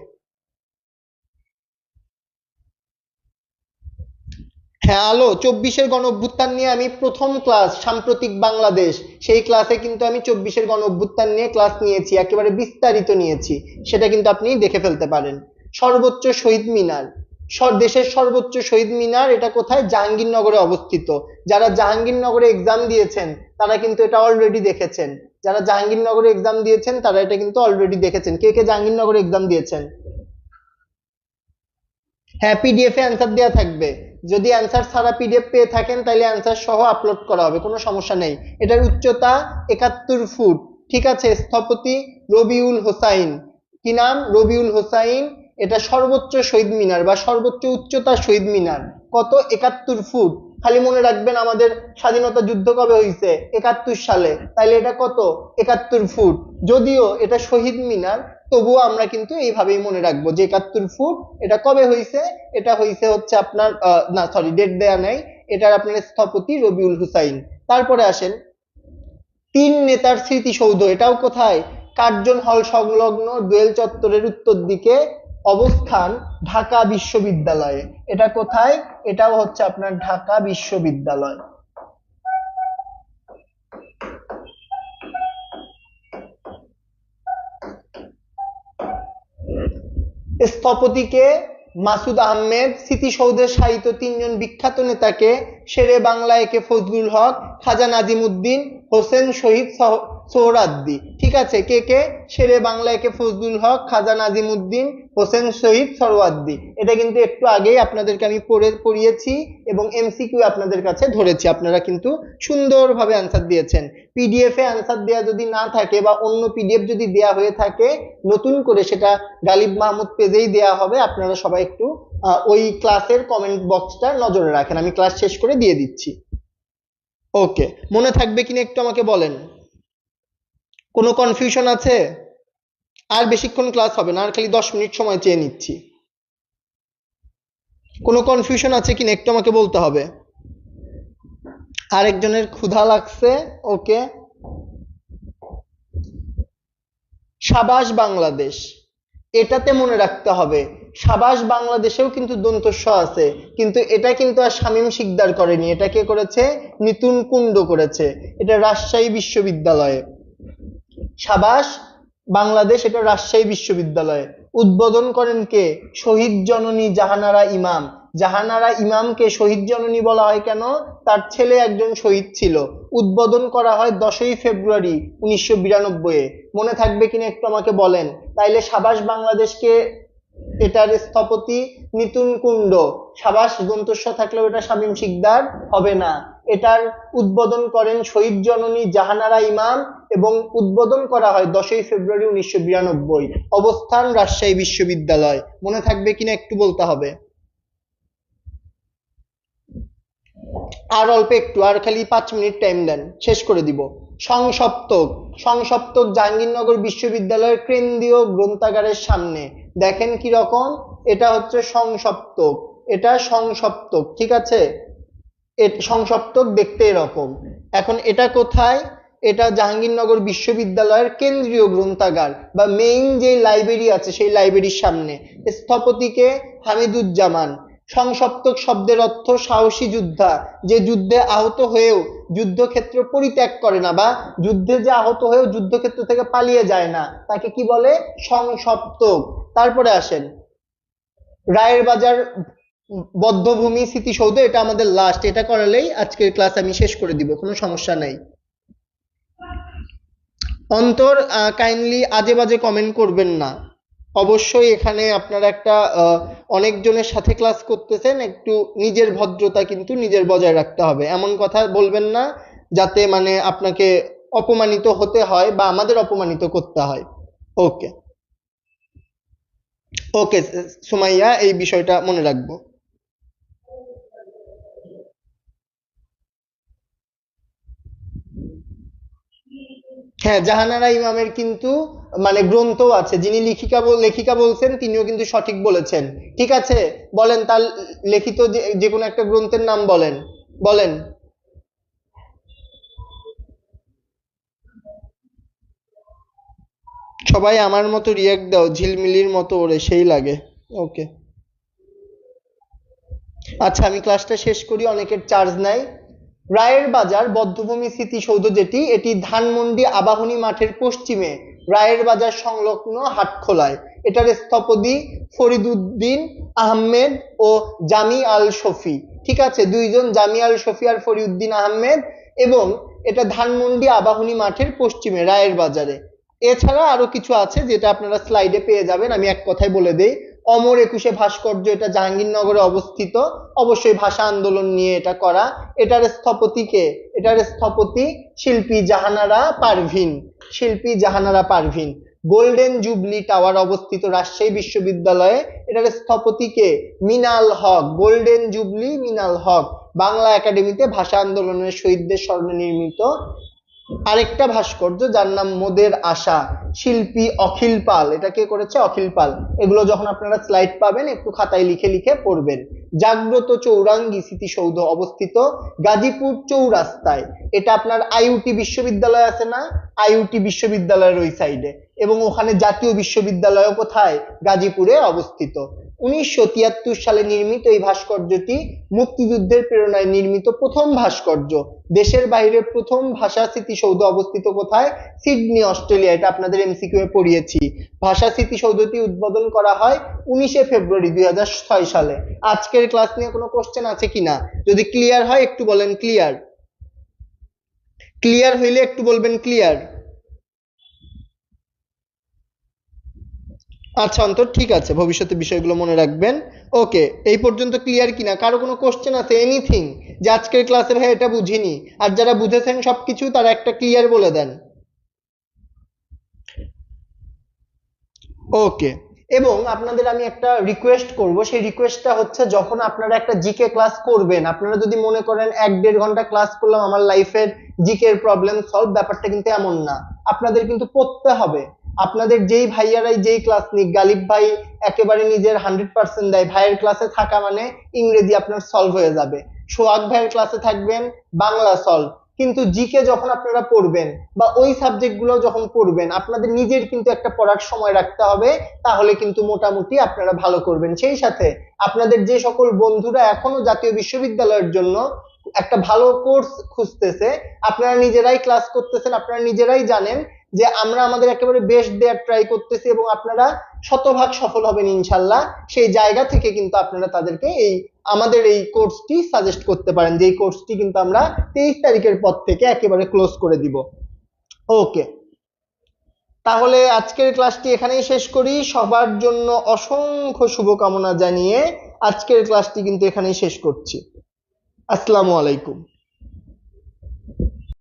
Speaker 1: হ্যাঁ আলো 24-এর গণ অভ্যুত্থান নিয়ে আমি প্রথম ক্লাস সাম্প্রতিক বাংলাদেশ, সেই ক্লাসে কিন্তু আমি 24-এর গণ অভ্যুত্থান নিয়ে ক্লাস নিয়েছি, একেবারে বিস্তারিত নিয়েছি, সেটা কিন্তু আপনি দেখে ফেলতে পারেন। সর্বোচ্চ শহীদ মিনার, দেশের সর্বোচ্চ শহীদ মিনার এটা কোথায়? জাহাঙ্গীরনগরে অবস্থিত। যারা জাহাঙ্গীরনগরে এক্সাম দিয়েছেন তারা কিন্তু এটা অলরেডি দেখেছেন। যারা জাহাঙ্গীরনগরে এক্সাম দিয়েছেন তারা এটা কিন্তু অলরেডি দেখেছেন। কে কে জাহাঙ্গীরনগরে এক্সাম দিয়েছেন? হ্যাঁ, পিডিএফ এ অ্যান্সার দেওয়া থাকবে। যদি অ্যান্সার ছাড়া পিডিএফ পেয়ে থাকেন তাহলে অ্যান্সার সহ আপলোড করা হবে, কোনো সমস্যা নেই। এটার উচ্চতা 71 ফুট, ঠিক আছে। স্থপতি রবিউল হোসাইন, কি নাম? রবিউল হোসাইন। এটা সর্বোচ্চ শহীদ মিনার বা সর্বোচ্চ উচ্চতার শহীদ মিনার। কত? 71 ফুট। খালি মনে রাখবেন আমাদের স্বাধীনতা যুদ্ধ কবে হয়েছে? 71 সালে। তাইলে এটা কত? 71 ফুট। যদিও এটা শহীদ মিনার, তবুও আমরা কিন্তু এইভাবেই মনে রাখবো যে 71 ফুট। এটা কবে হয়েছে? এটা হয়েছে হচ্ছে আপনার না সরি, ডেট দেয়া নেই। এটার আপনার স্থপতি রবিউল হুসাইন। তারপরে আসেন তিন নেতার স্মৃতিসৌধ। এটাও কোথায়? কার্জন হল সংলগ্ন দোয়েল চত্বরের উত্তর দিকে অবস্থান, ঢাকা বিশ্ববিদ্যালয়ে। এটা কোথায়? এটাও হচ্ছে আপনার ঢাকা বিশ্ববিদ্যালয়। স্থপতিকে মাসুদ আহমেদ। স্মৃতিসৌধের শায়িত তিনজন বিখ্যাত নেতাকে শেরে বাংলা একে ফজলুল হক, খাজা নাজিমুদ্দিন, হোসেন শহীদ সোহরাওয়ার্দী। ঠিক আছে, কে কে? শেরে বাংলা একে ফজলুল হক, খাজা নাজিমুদ্দিন, হোসেন শহীদ সোহরাওয়ার্দী। এটা কিন্তু একটু আগেই আপনাদেরকে আমি পড়িয়েছি এবং এমসিকিউ আপনাদের কাছে ধরেছি। আপনারা কিন্তু সুন্দরভাবে অ্যান্সার দিয়েছেন। পিডিএফ এ অ্যান্সার দেওয়া যদি না থাকে বা অন্য পিডিএফ যদি দেওয়া হয়ে থাকে, নতুন করে সেটা গালিব মাহমুদ পেজেই দেওয়া হবে। আপনারা সবাই একটু ওই ক্লাসের কমেন্ট বক্সটা নজরে রাখেন, আমি ক্লাস শেষ করে দিয়ে দিচ্ছি। ওকে, মনে থাকবে কিনা একটু আমাকে বলেন। কোনো কনফিউশন আছে? আর বেশিক্ষণ ক্লাস হবে না, আর খালি 10 মিনিট সময় চেয়ে নিচ্ছি। কোনো কনফিউশন আছে কিনা একটু আমাকে বলতে হবে। আরেকজনের ক্ষুধা লাগছে। ওকে, সাবাস বাংলাদেশ, এটাতে মনে রাখতে হবে। সাবাস বাংলাদেশেও কিন্তু দন্তস্ব আছে, কিন্তু এটা কিন্তু আর শামীম শিকদার করেনি, এটা কে করেছে? নিতুন কুণ্ড করেছে। এটা রাজশাহী বিশ্ববিদ্যালয়ে। সাবাস বাংলাদেশ, এটা রাজশাহী বিশ্ববিদ্যালয়ে। উদ্বোধন করেন কে? শহীদ জননী জাহানারা ইমাম। জাহানারা ইমামকে শহীদ জননী বলা হয় কেন? তার ছেলে একজন শহীদ ছিল। উদ্বোধন করা হয় 10ই ফেব্রুয়ারি 1992-এ। মনে থাকবে কিনা একটু আমাকে বলেন। তাইলে সাবাস বাংলাদেশকে, এটার স্থপতি নিতুন কুণ্ড। সাবাস দন্তস্ব থাকলেও এটা শামীম শিকদার হবে না। এটার উদ্বোধন করেন শহীদ জননী জাহানারা ইমাম এবং উদ্বোধন করা হয় 10ই ফেব্রুয়ারি 1992। অবস্থান রাজশাহী বিশ্ববিদ্যালয়। মনে থাকবে কিনা একটু বলতে হবে। আর অল্প একটু, আর খালি 5 মিনিট টাইম দেন, শেষ করে দিব। সংসপ্তক। সংসপ্তক জাহাঙ্গীরনগর বিশ্ববিদ্যালয়ের কেন্দ্রীয় গ্রন্থাগারের সামনে। দেখেন কি রকম? এটা হচ্ছে সংসপ্তক, এটা সংসপ্তক। ঠিক আছে, সংসপ্তক দেখতে এরকম। এখন এটা কোথায়? এটা জাহাঙ্গীরনগর বিশ্ববিদ্যালয়ের কেন্দ্রীয় গ্রন্থাগার বা মেইন যে লাইব্রেরি আছে সেই লাইব্রেরির সামনে। স্থপতিকে হামিদুজ্জামান। সংসপ্তক শব্দের অর্থ সাহসী যোদ্ধা, যে যুদ্ধে আহত হয়েও যুদ্ধক্ষেত্র পরিত্যাগ করে না বা যুদ্ধে যে আহত হয়েও যুদ্ধক্ষেত্র থেকে পালিয়ে যায় না, তাকে কি বলে? সংসপ্তক। তারপরে আসেন রায়ের বাজার বদ্ধভূমি স্মৃতিসৌধ। এটা আমাদের লাস্ট, এটা করালেই আজকের ক্লাস আমি শেষ করে দিব, কোনো সমস্যা নাই। অন্তর, কাইন্ডলি আজে বাজে কমেন্ট করবেন না। অবশ্যই এখানে আপনারা একটা অনেকজনের সাথে ক্লাস করতেছেন, একটু নিজের ভদ্রতা কিন্তু নিজের বজায় রাখতে হবে। এমন কথা বলবেন না যাতে মানে আপনাকে অপমানিত হতে হয় বা আমাদের অপমানিত করতে হয়। ওকে ওকে সুমাইয়া, এই বিষয়টা মনে রাখবো। হ্যাঁ, জাহানারা ইমামের কিন্তু মানে গ্রন্থ আছে, যিনি লেখিকা বলছেন তিনিও কিন্তু সঠিক বলেছেন। ঠিক আছে, বলেন তার লিখিত যে কোনো একটা গ্রন্থের নাম বলেন, বলেন। সবাই আমার মতো রিয়াক্ট দাও, ঝিলমিলির মতো ওরে সেই লাগে। ওকে, আচ্ছা আমি ক্লাসটা শেষ করি, অনেকের চার্জ নাই। রায়ের বাজার বধ্যভূমি স্মৃতিসৌধ যেটি, এটি ধানমন্ডি আবাহনী মাঠের পশ্চিমে রায়ের বাজার সংলগ্ন হাটখোলায়। এটার স্থপতি ফরিদউদ্দিন আহমেদ ও জামি আল শফি। ঠিক আছে, দুইজন, জামি আল শফি আর ফরিদউদ্দিন আহমেদ। এবং এটা ধানমন্ডি আবাহনী মাঠের পশ্চিমে রায়ের বাজারে। এছাড়া আরো কিছু আছে যেটা আপনারা স্লাইডে পেয়ে যাবেন, আমি এক কথায় বলে দেই। অমর একুশে ভাস্কর্য, এটা জাহাঙ্গীরনগরে অবস্থিত, অবশ্যই ভাষা আন্দোলন নিয়ে এটা করা। এটার স্থপতি কে? এটার স্থপতি শিল্পী জাহানারা পারভিন। শিল্পী Jahanara Parvin. Golden jubilee tower অবস্থিত রাজশাহী বিশ্ববিদ্যালয়ে। এটার স্থপতি কে? মিনাল হক। গোল্ডেন জুবলি মিনাল হক। বাংলা একাডেমিতে ভাষা আন্দোলনের শহীদদের স্মরণে নির্মিত আরেকটা ভাস্কর্য যার নাম মোদের আশা, শিল্পী অখিল পাল। এটা কে করেছে? অখিল পাল। এগুলো যখন আপনারা স্লাইড পাবেন একটু খাতায় লিখে লিখে পড়বেন। জাগ্রত চৌরাঙ্গী স্মৃতিসৌধ অবস্থিত গাজীপুর চৌরাস্তায়। এটা আপনার আইইউটি বিশ্ববিদ্যালয় আছে না? আইইউটি বিশ্ববিদ্যালয়ের ওই সাইডে। এবং ওখানে জাতীয় বিশ্ববিদ্যালয় কোথায়? গাজীপুরে অবস্থিত। 1973 সালে নির্মিত এই ভাস্কর্যটি মুক্তিযুদ্ধের প্রেরণায় নির্মিত প্রথম ভাস্কর্য। দেশের বাইরে প্রথম ভাষা স্মৃতিসৌধ অবস্থিত কোথায়? Sydney, Australia. এটা আপনাদের এমসিকিউ এ পড়িয়েছি। ভাষা স্মৃতিসৌধটি উদ্বোধন করা হয় 19শে ফেব্রুয়ারি 2006 সালে। আজকের ক্লাস নিয়ে কোনো কোশ্চেন আছে কিনা? যদি ক্লিয়ার হয় একটু বলেন ক্লিয়ার। ক্লিয়ার হইলে একটু বলবেন ক্লিয়ার। আচ্ছা অন্তর, ঠিক আছে, ভবিষ্যতে বিষয়গুলো মনে রাখবেন। ওকে, এই পর্যন্ত ক্লিয়ার কিনা? কারো কোনো কোশ্চেন আছে? এনিথিং যে আজকের ক্লাসে ভাই এটা বুঝিনি, আর যারা বুঝেছেন সবকিছু তারা একটা ক্লিয়ার বলে দেন। ওকে, এবং আপনাদের আমি একটা রিকোয়েস্ট করব। সেই রিকোয়েস্টটা হচ্ছে, যখন আপনারা একটা জিকে ক্লাস করবেন, আপনারা যদি মনে করেন 1-1.5 ঘন্টা ক্লাস করলাম আমার লাইফের জিকে এর প্রবলেম সলভ, ব্যাপারটা কিন্তু এমন না। আপনাদের কিন্তু পড়তে হবে। আপনাদের যেই ভাইয়ারাই যেই ক্লাস নিক, গালিব ভাই একেবারে নিজের 100% দেয়, ভাইয়ের ক্লাসে থাকা মানে ইংরেজি আপনার সলভ হয়ে যাবে। সোহাগ ভাইয়ের ক্লাসে থাকবেন, বাংলা সলভ। কিন্তু জিকে যখন আপনারা পড়বেন বা ওই সাবজেক্ট গুলো যখন পড়বেন, আপনাদের নিজের কিন্তু একটা পড়ার সময় রাখতে হবে, তাহলে কিন্তু মোটামুটি আপনারা ভালো করবেন। সেই সাথে আপনাদের যে সকল বন্ধুরা এখনো জাতীয় বিশ্ববিদ্যালয়ের জন্য একটা ভালো কোর্স খুঁজতেছে, আপনারা নিজেরাই ক্লাস করতেছেন, আপনারা নিজেরাই জানেন যে আমরা আমাদের একেবারে বেস্ট দেওয়ার ট্রাই করতেছি, এবং আপনারা শতভাগ সফল হবেন ইনশাল্লাহ। সেই জায়গা থেকে কিন্তু আপনারা তাদেরকে এই আমাদের এই কোর্সটি সাজেস্ট করতে পারেন, যে এই কোর্সটি কিন্তু আমরা 23 তারিখের পর থেকে একেবারে ক্লোজ করে দিব। ওকে, তাহলে আজকের ক্লাসটি এখানেই শেষ করি। সবার জন্য অসংখ্য শুভকামনা জানিয়ে আজকের ক্লাসটি কিন্তু এখানেই শেষ করছি। আসসালামু আলাইকুম।